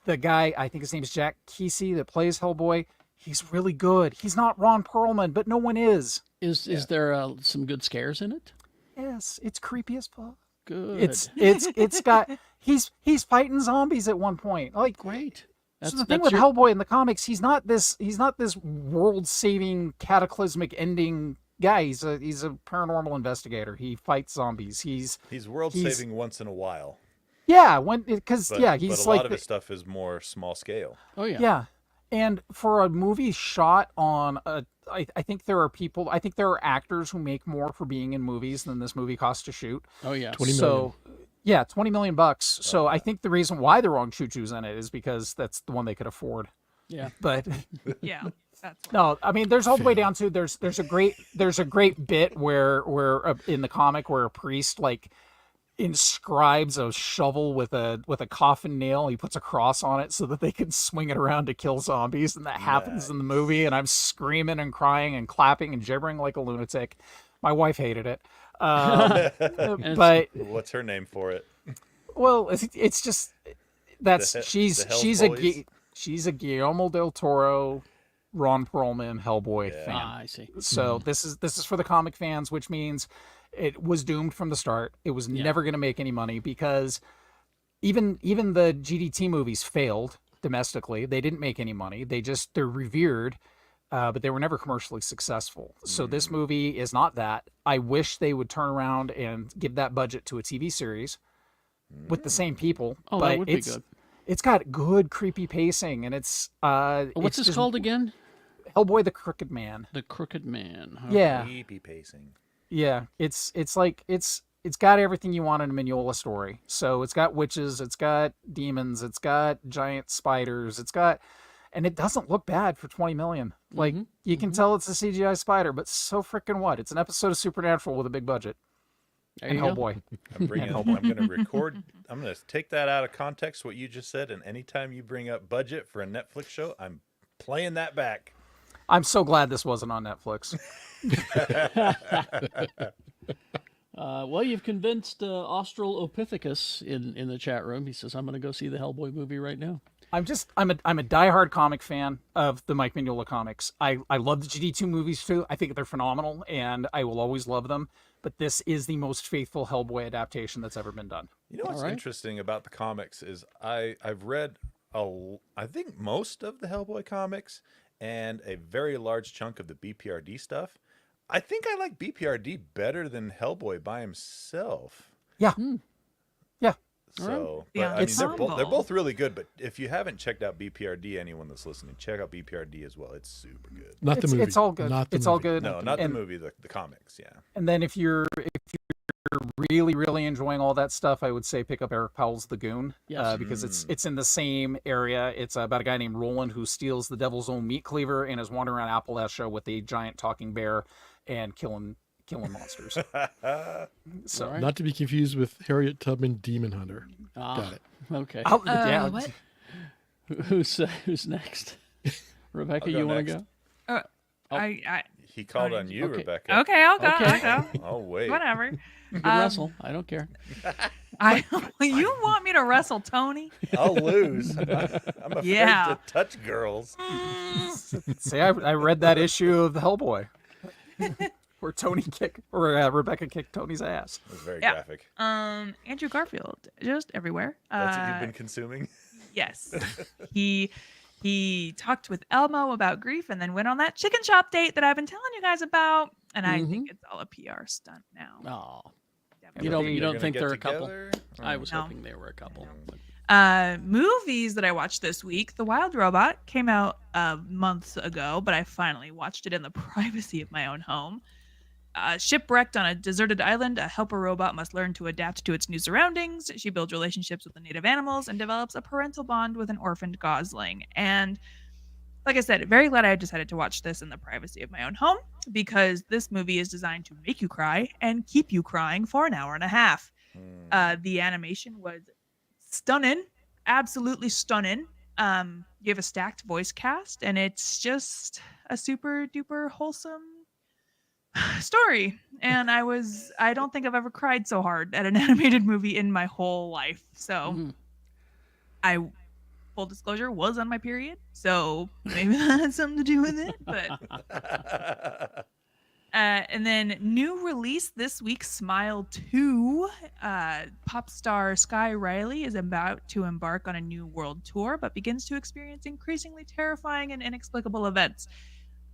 The guy, I think his name is Jack Kesey, that plays Hellboy, he's really good. He's not Ron Perlman, but no one is. Is there some good scares in it? Yes, it's creepy as fuck. Good. It's got he's fighting zombies at one point. Like, great. so the thing with Hellboy in the comics, he's not this world-saving cataclysmic ending guy. He's a paranormal investigator. He fights zombies. He's world saving once in a while. Yeah, because But, he's but a like lot of his stuff is more small scale. Oh yeah. yeah. And for a movie shot on I think there are actors who make more for being in movies than this movie cost to shoot. Oh yeah. 20 million. So, yeah, $20 million. So I think the reason why the wrong choo-choo's in it is because that's the one they could afford. Yeah. But Yeah. That's no, I mean, there's all the way down to there's a great bit where in the comic where a priest like inscribes a shovel with a coffin nail. He puts a cross on it so that they can swing it around to kill zombies, and that happens in the movie. And I'm screaming and crying and clapping and gibbering like a lunatic. My wife hated it, but What's her name for it? well, it's just that's The she's Hellboys? she's a Guillermo del Toro, Ron Perlman Hellboy fan. I see. So this is for the comic fans, which means it was doomed from the start. It was never going to make any money because even the GDT movies failed domestically. They didn't make any money. They're revered, but they were never commercially successful. So this movie is not that. I wish they would turn around and give that budget to a TV series with the same people. Oh, but that would be good. It's got good creepy pacing, and it's What's this called again? Hellboy the Crooked Man. The Crooked Man. Huh? Yeah. Creepy pacing. Yeah, it's got everything you want in a Mignola story. So it's got witches, it's got demons, it's got giant spiders, and it doesn't look bad for 20 million. Like you can tell it's a CGI spider, but so freaking what? It's an episode of Supernatural with a big budget. There And you go. Hellboy. I'm going to record. I'm going to take that out of context, what you just said, and anytime you bring up budget for a Netflix show, I'm playing that back. I'm so glad this wasn't on Netflix. Well, you've convinced Australopithecus in the chat room. He says, I'm going to go see the Hellboy movie right now. I'm a diehard comic fan of the Mike Mignola comics. I love the GD2 movies too. I think they're phenomenal, and I will always love them. but this is the most faithful Hellboy adaptation that's ever been done. You know what's interesting about the comics is I've read I think most of the Hellboy comics and a very large chunk of the BPRD stuff. I think I like BPRD better than Hellboy by himself. Yeah. Yeah. So, Yeah, but, I it's mean, they're humble. both really good. But if you haven't checked out BPRD, anyone that's listening, check out BPRD as well. It's super good. Not the movie. It's all good. Not the It's all movie. good. No, not the And- movie, the comics. Yeah. And then if you're really enjoying all that stuff, I would say pick up Eric Powell's The Goon, Yes. because it's in the same area. It's about a guy named Roland who steals the devil's own meat cleaver and is wandering around Appalachia with a giant talking bear and killing monsters. So All right. Not to be confused with Harriet Tubman Demon Hunter. Got it. Okay. yeah, What? Who's next? Rebecca, I'll go you want to next. go? I He called Oh, on you, okay. Rebecca. okay, I'll go. Okay. I'll go. Oh wait. Whatever. You can wrestle. I don't care. You want me to wrestle Tony? I'll lose. I'm afraid Yeah. to touch girls. see, I read that issue of the Hellboy where Rebecca kicked Tony's ass. It was very Yeah. graphic. Andrew Garfield, just everywhere. That's what you've been consuming. Yes. He talked with Elmo about grief and then went on that chicken shop date that I've been telling you guys about. And I think it's all a PR stunt now. Oh, Definitely. you don't gonna think get they're a couple? together? I was No. hoping they were a couple. Movies that I watched this week. The Wild Robot came out months ago, but I finally watched it in the privacy of my own home. Shipwrecked on a deserted island, a helper robot must learn to adapt to its new surroundings. She builds relationships with the native animals and develops a parental bond with an orphaned gosling. And like I said, very glad I decided to watch this in the privacy of my own home because this movie is designed to make you cry and keep you crying for an hour and a half. The animation was stunning, absolutely stunning. You have a stacked voice cast, and it's just a super duper wholesome story. And I don't think I've ever cried so hard at an animated movie in my whole life. So I, full disclosure, was on my period. So maybe that had something to do with it. But and then new release this week, Smile 2. Pop star Sky Riley is about to embark on a new world tour, but begins to experience increasingly terrifying and inexplicable events.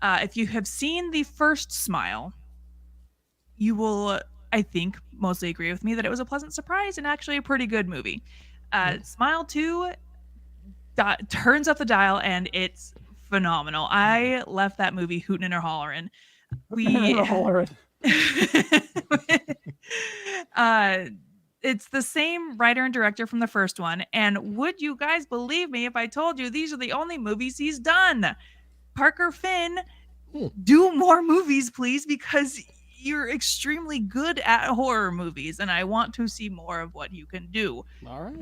If you have seen the first Smile, you will, I think, mostly agree with me that it was a pleasant surprise and actually a pretty good movie. Smile 2 turns up the dial, and it's phenomenal. I left that movie hooting and hollering. It's the same writer and director from the first one. And would you guys believe me if I told you these are the only movies he's done? Parker Finn, do more movies, please, because you're extremely good at horror movies, and I want to see more of what you can do. All right.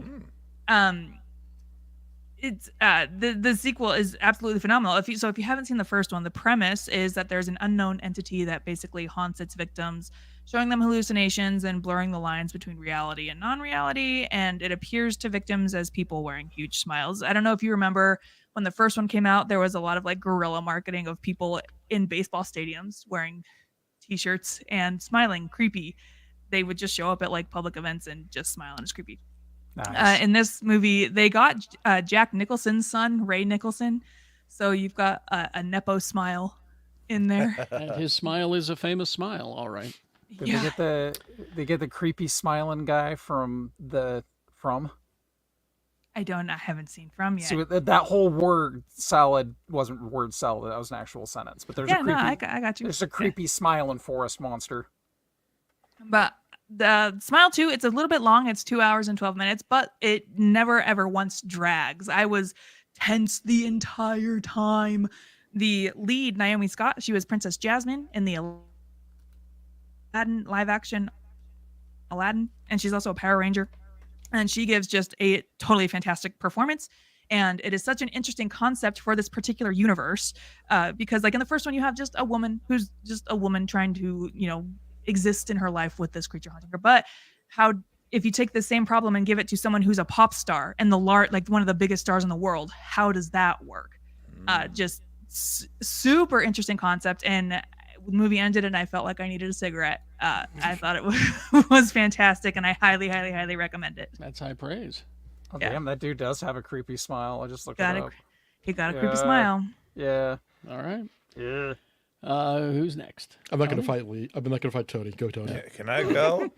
It's the sequel is absolutely phenomenal. If you haven't seen the first one, the premise is that there's an unknown entity that basically haunts its victims, showing them hallucinations and blurring the lines between reality and non-reality, and it appears to victims as people wearing huge smiles. I don't know if you remember when the first one came out, there was a lot of like guerrilla marketing of people in baseball stadiums wearing t-shirts and smiling creepy. They would just show up at like public events and just smile, and it's creepy. Nice. In this movie, they got Jack Nicholson's son, Ray Nicholson. So you've got a Nepo smile in there. And his smile is a famous smile. All right. Did they get the creepy smiling guy from I haven't seen From yet. So that whole word salad wasn't word salad. That was an actual sentence. But there's a creepy, I got you. there's a creepy smiling forest monster. But the Smile 2, it's a little bit long. It's 2 hours and 12 minutes, but it never ever once drags. I was tense the entire time. The lead, Naomi Scott, she was Princess Jasmine in the Aladdin live action Aladdin, and she's also a Power Ranger. And she gives just a totally fantastic performance. And it is such an interesting concept for this particular universe, because like in the first one, you have just a woman who's just a woman trying to, exist in her life with this creature haunting her. But if you take the same problem and give it to someone who's a pop star and like one of the biggest stars in the world, how does that work? Just super interesting concept. And the movie ended and I felt like I needed a cigarette. I thought it was fantastic, and I highly, highly, highly recommend it. That's high praise. Oh, Yeah. damn, that dude does have a creepy smile. I just looked Got it a, up. he got a creepy Yeah. smile. Yeah. All right. Yeah. Who's next? I'm not going to Tony? fight Lee. I'm not going to fight Tony. Go, Tony. Can I go?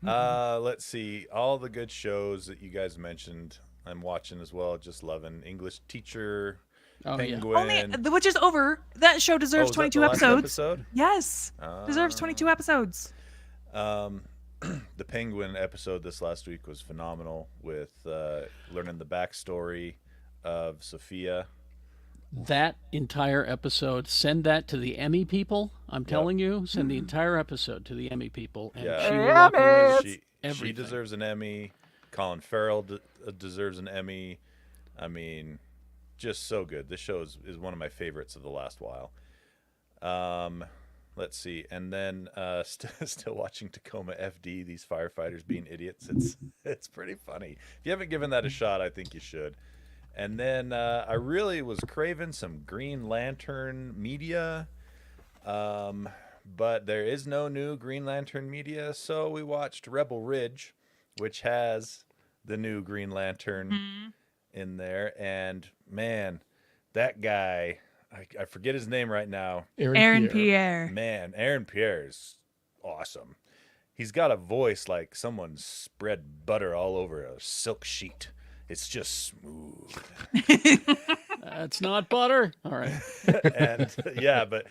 No. Let's see. All the good shows that you guys mentioned, I'm watching as well. Just loving English Teacher, Oh, yeah. Penguin. Which is over. That show deserves is that 22 the last episodes. episode? Yes, deserves 22 episodes. The Penguin episode this last week was phenomenal with learning the backstory of Sophia. That entire episode, send that to the Emmy people. I'm telling you, send the entire episode to the Emmy people, and Yeah. she will walk away with She everything. deserves an Emmy. Colin Farrell deserves an Emmy. I mean, just so good. This show is one of my favorites of the last while. Let's see, and then still watching Tacoma FD. These firefighters being idiots. It's pretty funny. If you haven't given that a shot, I think you should. And then I really was craving some Green Lantern media, but there is no new Green Lantern media, so we watched Rebel Ridge, which has the new Green Lantern in there. And man, that guy, I forget his name right now. Aaron Pierre. Man, Aaron Pierre is awesome. He's got a voice like someone spread butter all over a silk sheet. It's just smooth. That's not butter. All right. And yeah, but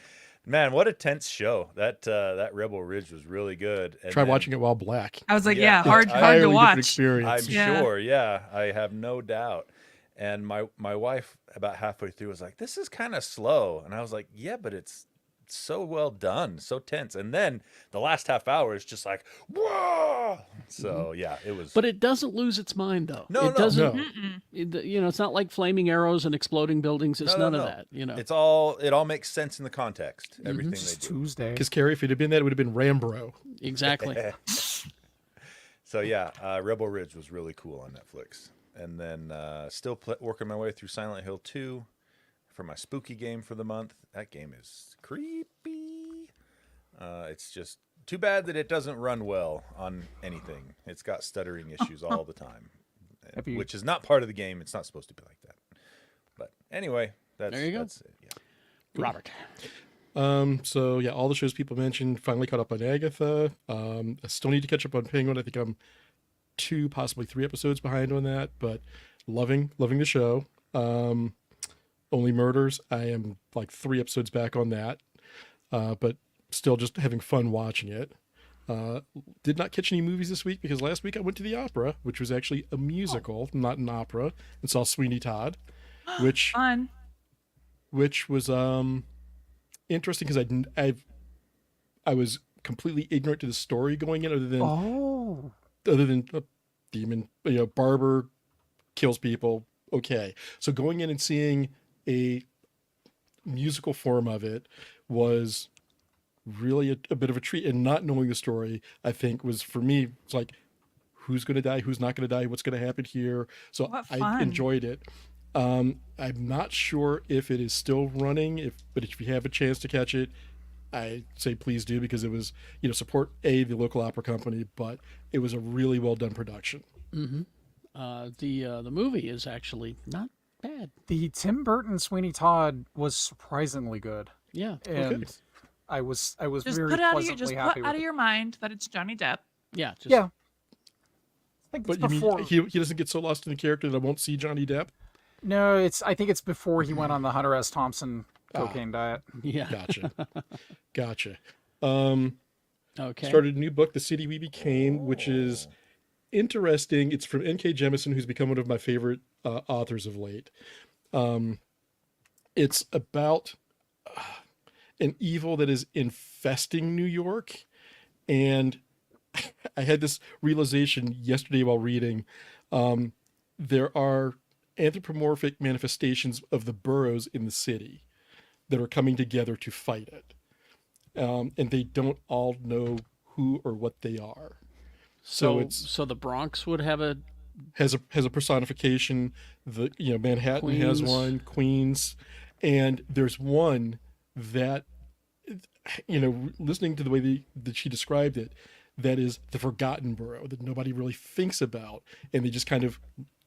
man, what a tense show. That Rebel Ridge was really good. And Try then- watching it while black. I was like, Yeah, yeah, hard entirely to Different watch. experience. I'm Yeah. sure, yeah. I have no doubt. And my wife about halfway through was like, "This is kind of slow," and I was like, "Yeah, but it's so well done, so tense." And then the last half hour is just like, "Whoa!" So yeah, it was. But it doesn't lose its mind, though. No, it no. doesn't. No. It's not like flaming arrows and exploding buildings. It's No, none no. of that. it all makes sense in the context. Everything It's they do. Tuesday. Because Carrie, if it had been that, it would have been Rambro. Exactly. So yeah, Rebel Ridge was really cool on Netflix. And then still working my way through Silent Hill 2 for my spooky game for the month. That game is creepy. It's just too bad that it doesn't run well on anything. It's got stuttering issues all the time, Have you- which is not part of the game. It's not supposed to be like that. But anyway, that's There you go. That's it. Yeah. Robert. So yeah, all the shows people mentioned. Finally caught up on Agatha. I still need to catch up on Penguin. I think I'm 2, possibly 3 episodes behind on that, but loving the show. Only Murders, I am like 3 episodes back on that, but still just having fun watching it. Did not catch any movies this week because last week I went to the opera, which was actually a musical, not an opera, and saw Sweeney Todd, which Fun. was interesting because I was completely ignorant to the story going in, other than a demon, barber kills people. Okay, so going in and seeing a musical form of it was really a bit of a treat, and not knowing the story, I think, was for me. It's like, who's going to die, who's not going to die, what's going to happen here. So What I fun. enjoyed it. I'm not sure if it is still running, but if you have a chance to catch it, I say please do, because it was, support the local opera company, but it was a really well done production. The movie is actually not bad. The Tim Burton Sweeney Todd was surprisingly good, Yeah. and I was Just very put out of pleasantly happy with out of it. your mind that it's Johnny Depp. Yeah. Just, Yeah, I think it's But you before. mean he doesn't get so lost in the character that I won't see Johnny Depp? No, I think it's before he went on the Hunter S. Thompson cocaine diet. Yeah. Gotcha. Okay. Started a new book, The City We Became, which is interesting. It's from N.K. Jemisin, who's become one of my favorite authors of late. It's about an evil that is infesting New York. And I had this realization yesterday while reading. There are anthropomorphic manifestations of the boroughs in the city that are coming together to fight it. And they don't all know who or what they are. So So the Bronx would have a has a personification. Manhattan has Queens. one, Queens, and there's one that listening to the way that she described it, that is the forgotten borough that nobody really thinks about, and they just kind of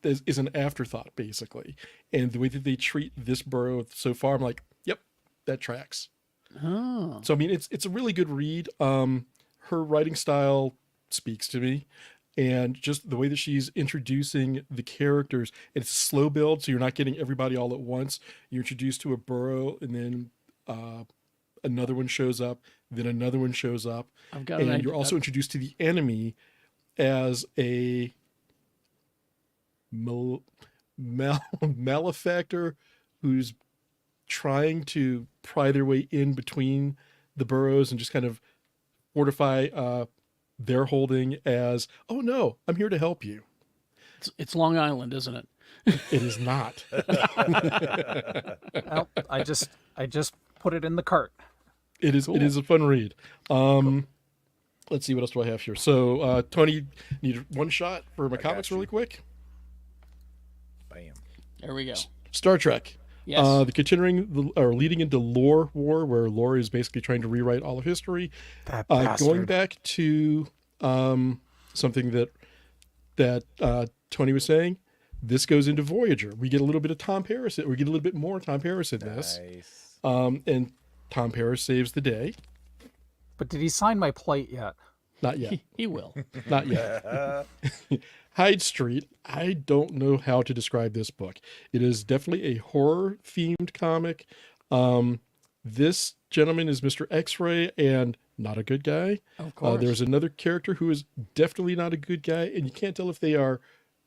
is an afterthought basically. And the way that they treat this borough so far, I'm like, yep, that tracks. Oh. So I mean, it's a really good read. Her writing style speaks to me, and just the way that she's introducing the characters. And it's a slow build, so you're not getting everybody all at once. You're introduced to a borough, and then another one shows up, then another one shows up, I've got an and idea. you're also introduced to the enemy as a malefactor who's trying to pry their way in between the boroughs and just kind of fortify their holding as, oh no, I'm here to help you. It's Long Island, isn't it? It is not. Well, I just put it in the cart. It is. Cool. It is a fun read. Let's see, what else do I have here? So, Tony, need one shot for my comics really quick. Bam. There we go. Star Trek. Yes. The continuing or leading into lore war, where lore is basically trying to rewrite all of history. That Going bastard. back to something that Tony was saying, this goes into Voyager. We get a little bit of Tom Paris. We get a little bit more Tom Paris in this. Nice. And Tom Paris saves the day. But did he sign my plate yet? Not yet. He will. Not yet. Hyde Street. I don't know how to describe this book. It is definitely a horror themed comic. This gentleman is Mr. X-Ray and not a good guy. Of course. There's another character who is definitely not a good guy, and you can't tell if they are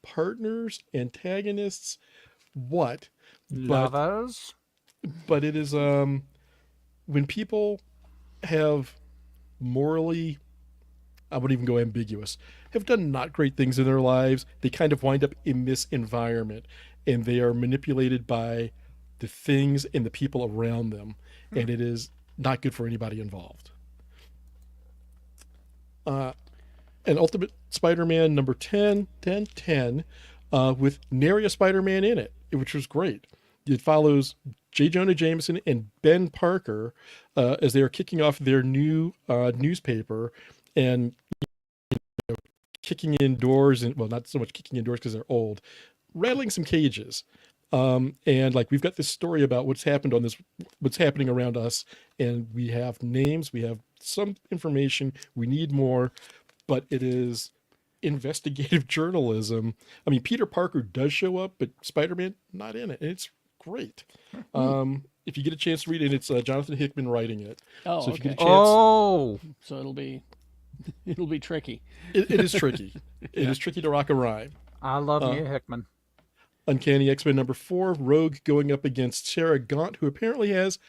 partners, antagonists, what. Lovers? But it is when people have morally, I wouldn't even go ambiguous, have done not great things in their lives, they kind of wind up in this environment, and they are manipulated by the things and the people around them, and it is not good for anybody involved. And Ultimate Spider-Man number 10 with nary a Spider-Man in it, which was great. It follows J. Jonah Jameson and Ben Parker as they are kicking off their new newspaper and kicking indoors, and well, not so much kicking indoors because they're old, rattling some cages. And like, we've got this story about what's happening around us, and we have names, we have some information, we need more, but it is investigative journalism. I mean, Peter Parker does show up, but Spider-Man not in it, and it's great. If you get a chance to read it, it's Jonathan Hickman writing it. Oh, So if you okay. get a chance, Oh, So it'll be tricky. it is tricky. It is tricky to rock a rhyme. I love you, Hickman. Uncanny X-Men number 4, Rogue going up against Sarah Gaunt, who apparently has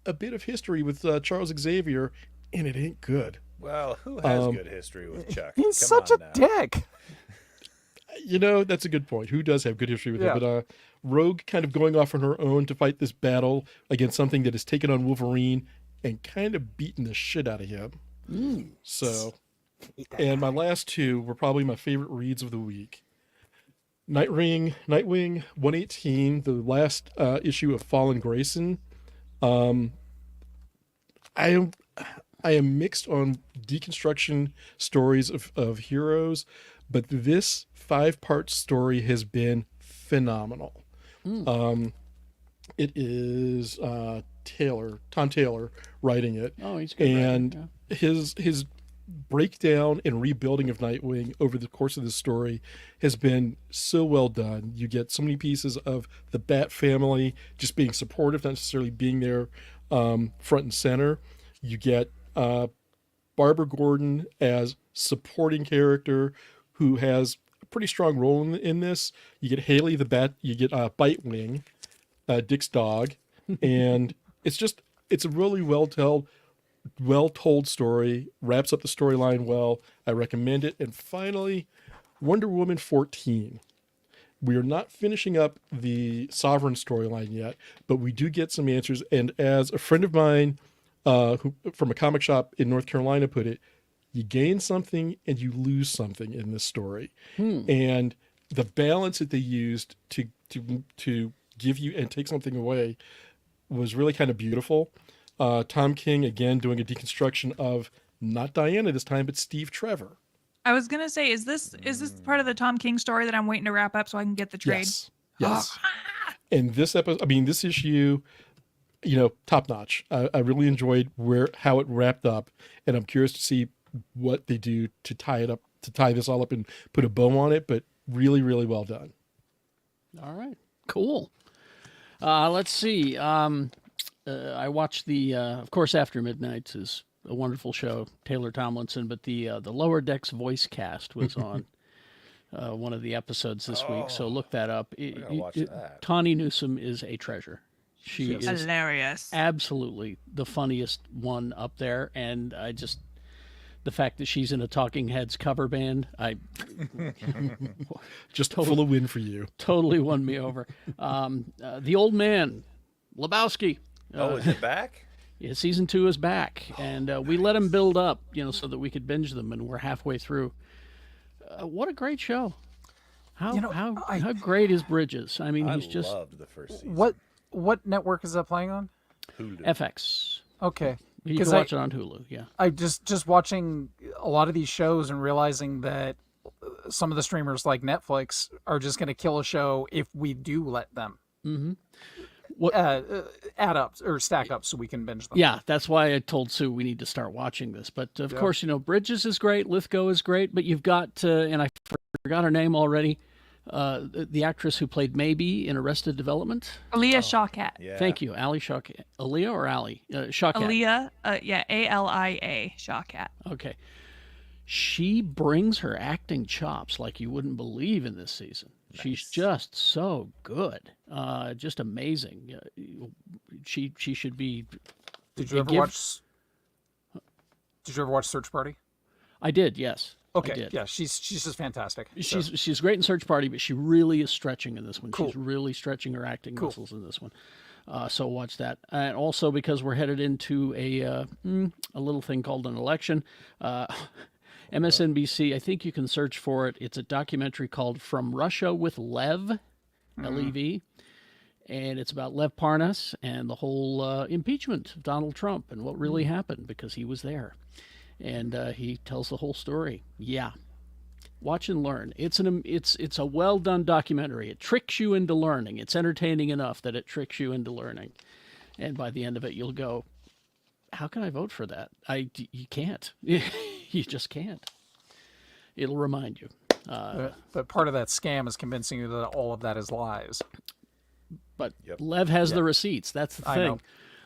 a bit of history with Charles Xavier, and it ain't good. Well, who has good history with Chuck? He's Come such a on now. dick. That's a good point. Who does have good history with Yeah. it? But Rogue kind of going off on her own to fight this battle against something that has taken on Wolverine and kind of beaten the shit out of him. So, and my last two were probably my favorite reads of the week. Nightwing 118, the last issue of Fallen Grayson. I am mixed on deconstruction stories of heroes, but this 5-part story has been phenomenal. It is Tom Taylor writing it, Oh, he's good. and his breakdown and rebuilding of Nightwing over the course of this story has been so well done. You get so many pieces of the Bat family just being supportive, not necessarily being there front and center. You get Barbara Gordon as supporting character who has a pretty strong role in this. You get Haley the Bat, you get Bitewing, Dick's dog, and it's a really well told story, wraps up the storyline well. I recommend it. And finally, Wonder Woman 14. We are not finishing up the Sovereign storyline yet, but we do get some answers. And as a friend of mine who from a comic shop in North Carolina put it, you gain something and you lose something in this story. And the balance that they used to give you and take something away was really kind of beautiful. Tom King again doing a deconstruction of not Diana this time, but Steve Trevor. I was gonna say, is this part of the Tom King story that I'm waiting to wrap up so I can get the trade? Yes. And this episode, this issue, top notch. I really enjoyed how it wrapped up, and I'm curious to see what they do to tie this all up and put a bow on it. But really, really well done. All right, cool. Let's see. I watched of course, After Midnight is a wonderful show, Taylor Tomlinson, but the Lower Decks voice cast was on one of the episodes this week, so look that up. Watch that. Tawny Newsome is a treasure. She is hilarious. Absolutely the funniest one up there, and the fact that she's in a Talking Heads cover band, just full of win for you. Totally won me over. The Old Man, Lebowski. Is it back? Yeah, season 2 is back, and we let them build up, so that we could binge them, and we're halfway through. What a great show! How great is Bridges? I loved the first season. What network is that playing on? Hulu. FX. Okay. You can watch it on Hulu, yeah. I just watching a lot of these shows and realizing that some of the streamers like Netflix are just going to kill a show if we do let them add up or stack up so we can binge them. Yeah, that's why I told Sue we need to start watching this. But of course, Bridges is great, Lithgow is great, but you've got, and I forgot her name already, the actress who played Maybe in Arrested Development. Aaliyah Shawkat. Yeah. Thank you, Ali Shawkat. Aaliyah or Ali? Shawkat. Aaliyah, Alia Shawkat. Okay. She brings her acting chops like you wouldn't believe in this season. Nice. She's just so good. Just amazing. She should be. Did you ever watch Search Party? I did, yes. Okay, yeah, she's just fantastic. She's great in Search Party, but she really is stretching in this one. Cool. She's really stretching her acting muscles in this one. So watch that. And also because we're headed into a little thing called an election. MSNBC, I think you can search for it. It's a documentary called From Russia with Lev, L-E-V. And it's about Lev Parnas and the whole impeachment of Donald Trump and what really happened because he was there. And he tells the whole story. Yeah. Watch and learn. It's a well-done documentary. It tricks you into learning. It's entertaining enough that it tricks you into learning. And by the end of it, you'll go, how can I vote for that? You can't. You just can't. It'll remind you. But part of that scam is convincing you that all of that is lies. But Lev has the receipts. That's the thing. I know.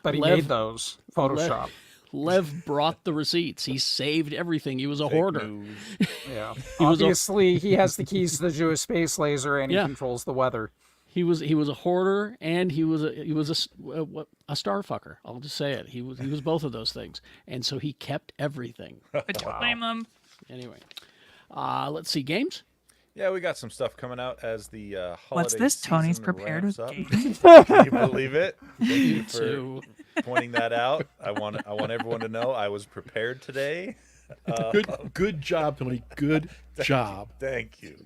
But he made those. Photoshop. Lev brought the receipts. He saved everything. He was a hoarder. Yeah. Obviously, he has the keys to the Jewish space laser, and he controls the weather. He was a hoarder, and he was a star fucker. I'll just say it. He was both of those things, and so he kept everything. Blame him. Anyway, let's see games. Yeah, we got some stuff coming out as the holiday What's this? Tony's season prepared with ramps up. games. Can you believe it? Thank you for too. pointing that out. I want everyone to know I was prepared today. Good job, Tony. Good job. Thank you.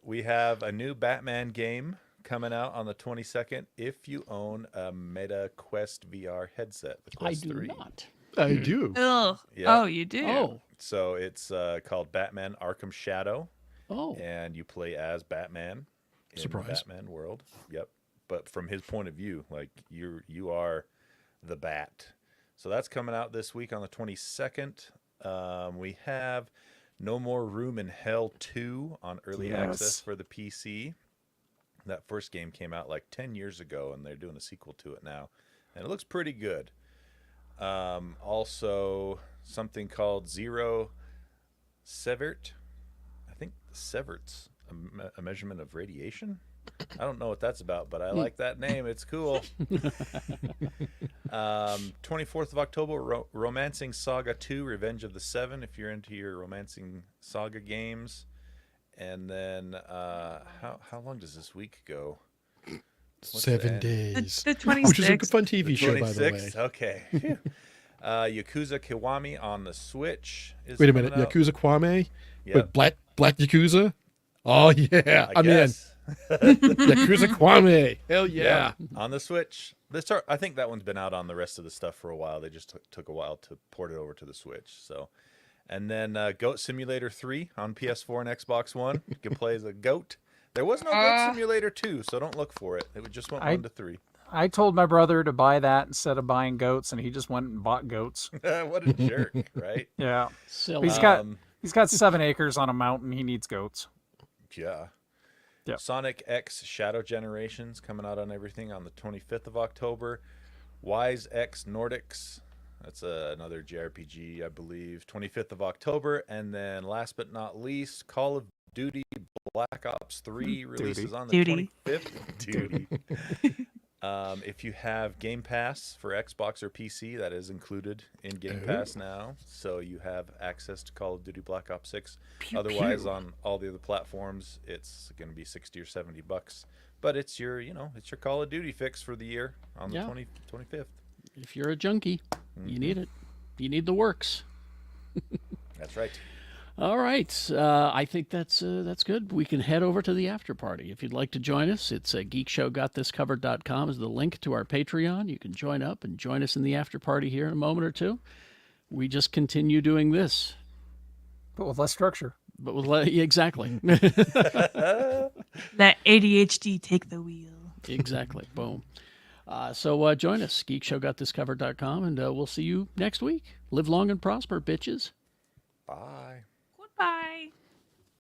We have a new Batman game coming out on the 22nd if you own a Meta Quest VR headset. The Quest I do 3. not. I do. Ugh. Yeah. Oh, you do? Oh. So it's called Batman Arkham Shadow. Oh. And you play as Batman in Surprise. the Batman world. Yep. But from his point of view, like you are the Bat. So that's coming out this week on the 22nd. We have No More Room in Hell 2 on early access for the PC. That first game came out like 10 years ago, and they're doing a sequel to it now. And it looks pretty good. Also, something called Zero Severt. I think Severt's a measurement of radiation. I don't know what that's about, but I like that name. It's cool. 24th of October, Romancing Saga 2, Revenge of the Seven, if you're into your Romancing Saga games. And then, how long does this week go? 7 days. The 26th. Which is a fun TV show, by the way. Okay. Yakuza Kiwami on the Switch. Wait a minute. coming out. Yakuza Kwame? Yeah. But Black Yakuza? Oh, yeah. I I'm in. guess. Yakuza Kwame. Hell yeah. On the Switch. I think that one's been out on the rest of the stuff for a while. They just took a while to port it over to the Switch. So, and then Goat Simulator 3 on PS4 and Xbox One. You can play as a goat. There was no Goat Simulator 2, so don't look for it. It just went 1 to 3. I told my brother to buy that instead of buying goats, and he just went and bought goats. What a jerk, right? Yeah. Silly. He's got 7 acres on a mountain. He needs goats. Yeah. Yeah. Sonic X Shadow Generations coming out on everything on the 25th of October. Wise X Nordics. That's another JRPG, I believe. 25th of October. And then last but not least, Call of Duty Black Ops 3 releases on the 25th. Duty. If you have Game Pass for Xbox or PC, that is included in Game Pass now. So you have access to Call of Duty Black Ops 6. Otherwise, on all the other platforms, it's going to be $60 or $70. But it's your Call of Duty fix for the year on the 25th. If you're a junkie, you need it. You need the works. That's right. All right. I think that's good. We can head over to the after party. If you'd like to join us, it's geekshowgotthiscovered.com is the link to our Patreon. You can join up and join us in the after party here in a moment or two. We just continue doing this. But with less structure. But with exactly. Let ADHD take the wheel. Exactly. Boom. So join us, geekshowgotthiscovered.com, and we'll see you next week. Live long and prosper, bitches. Bye. Goodbye.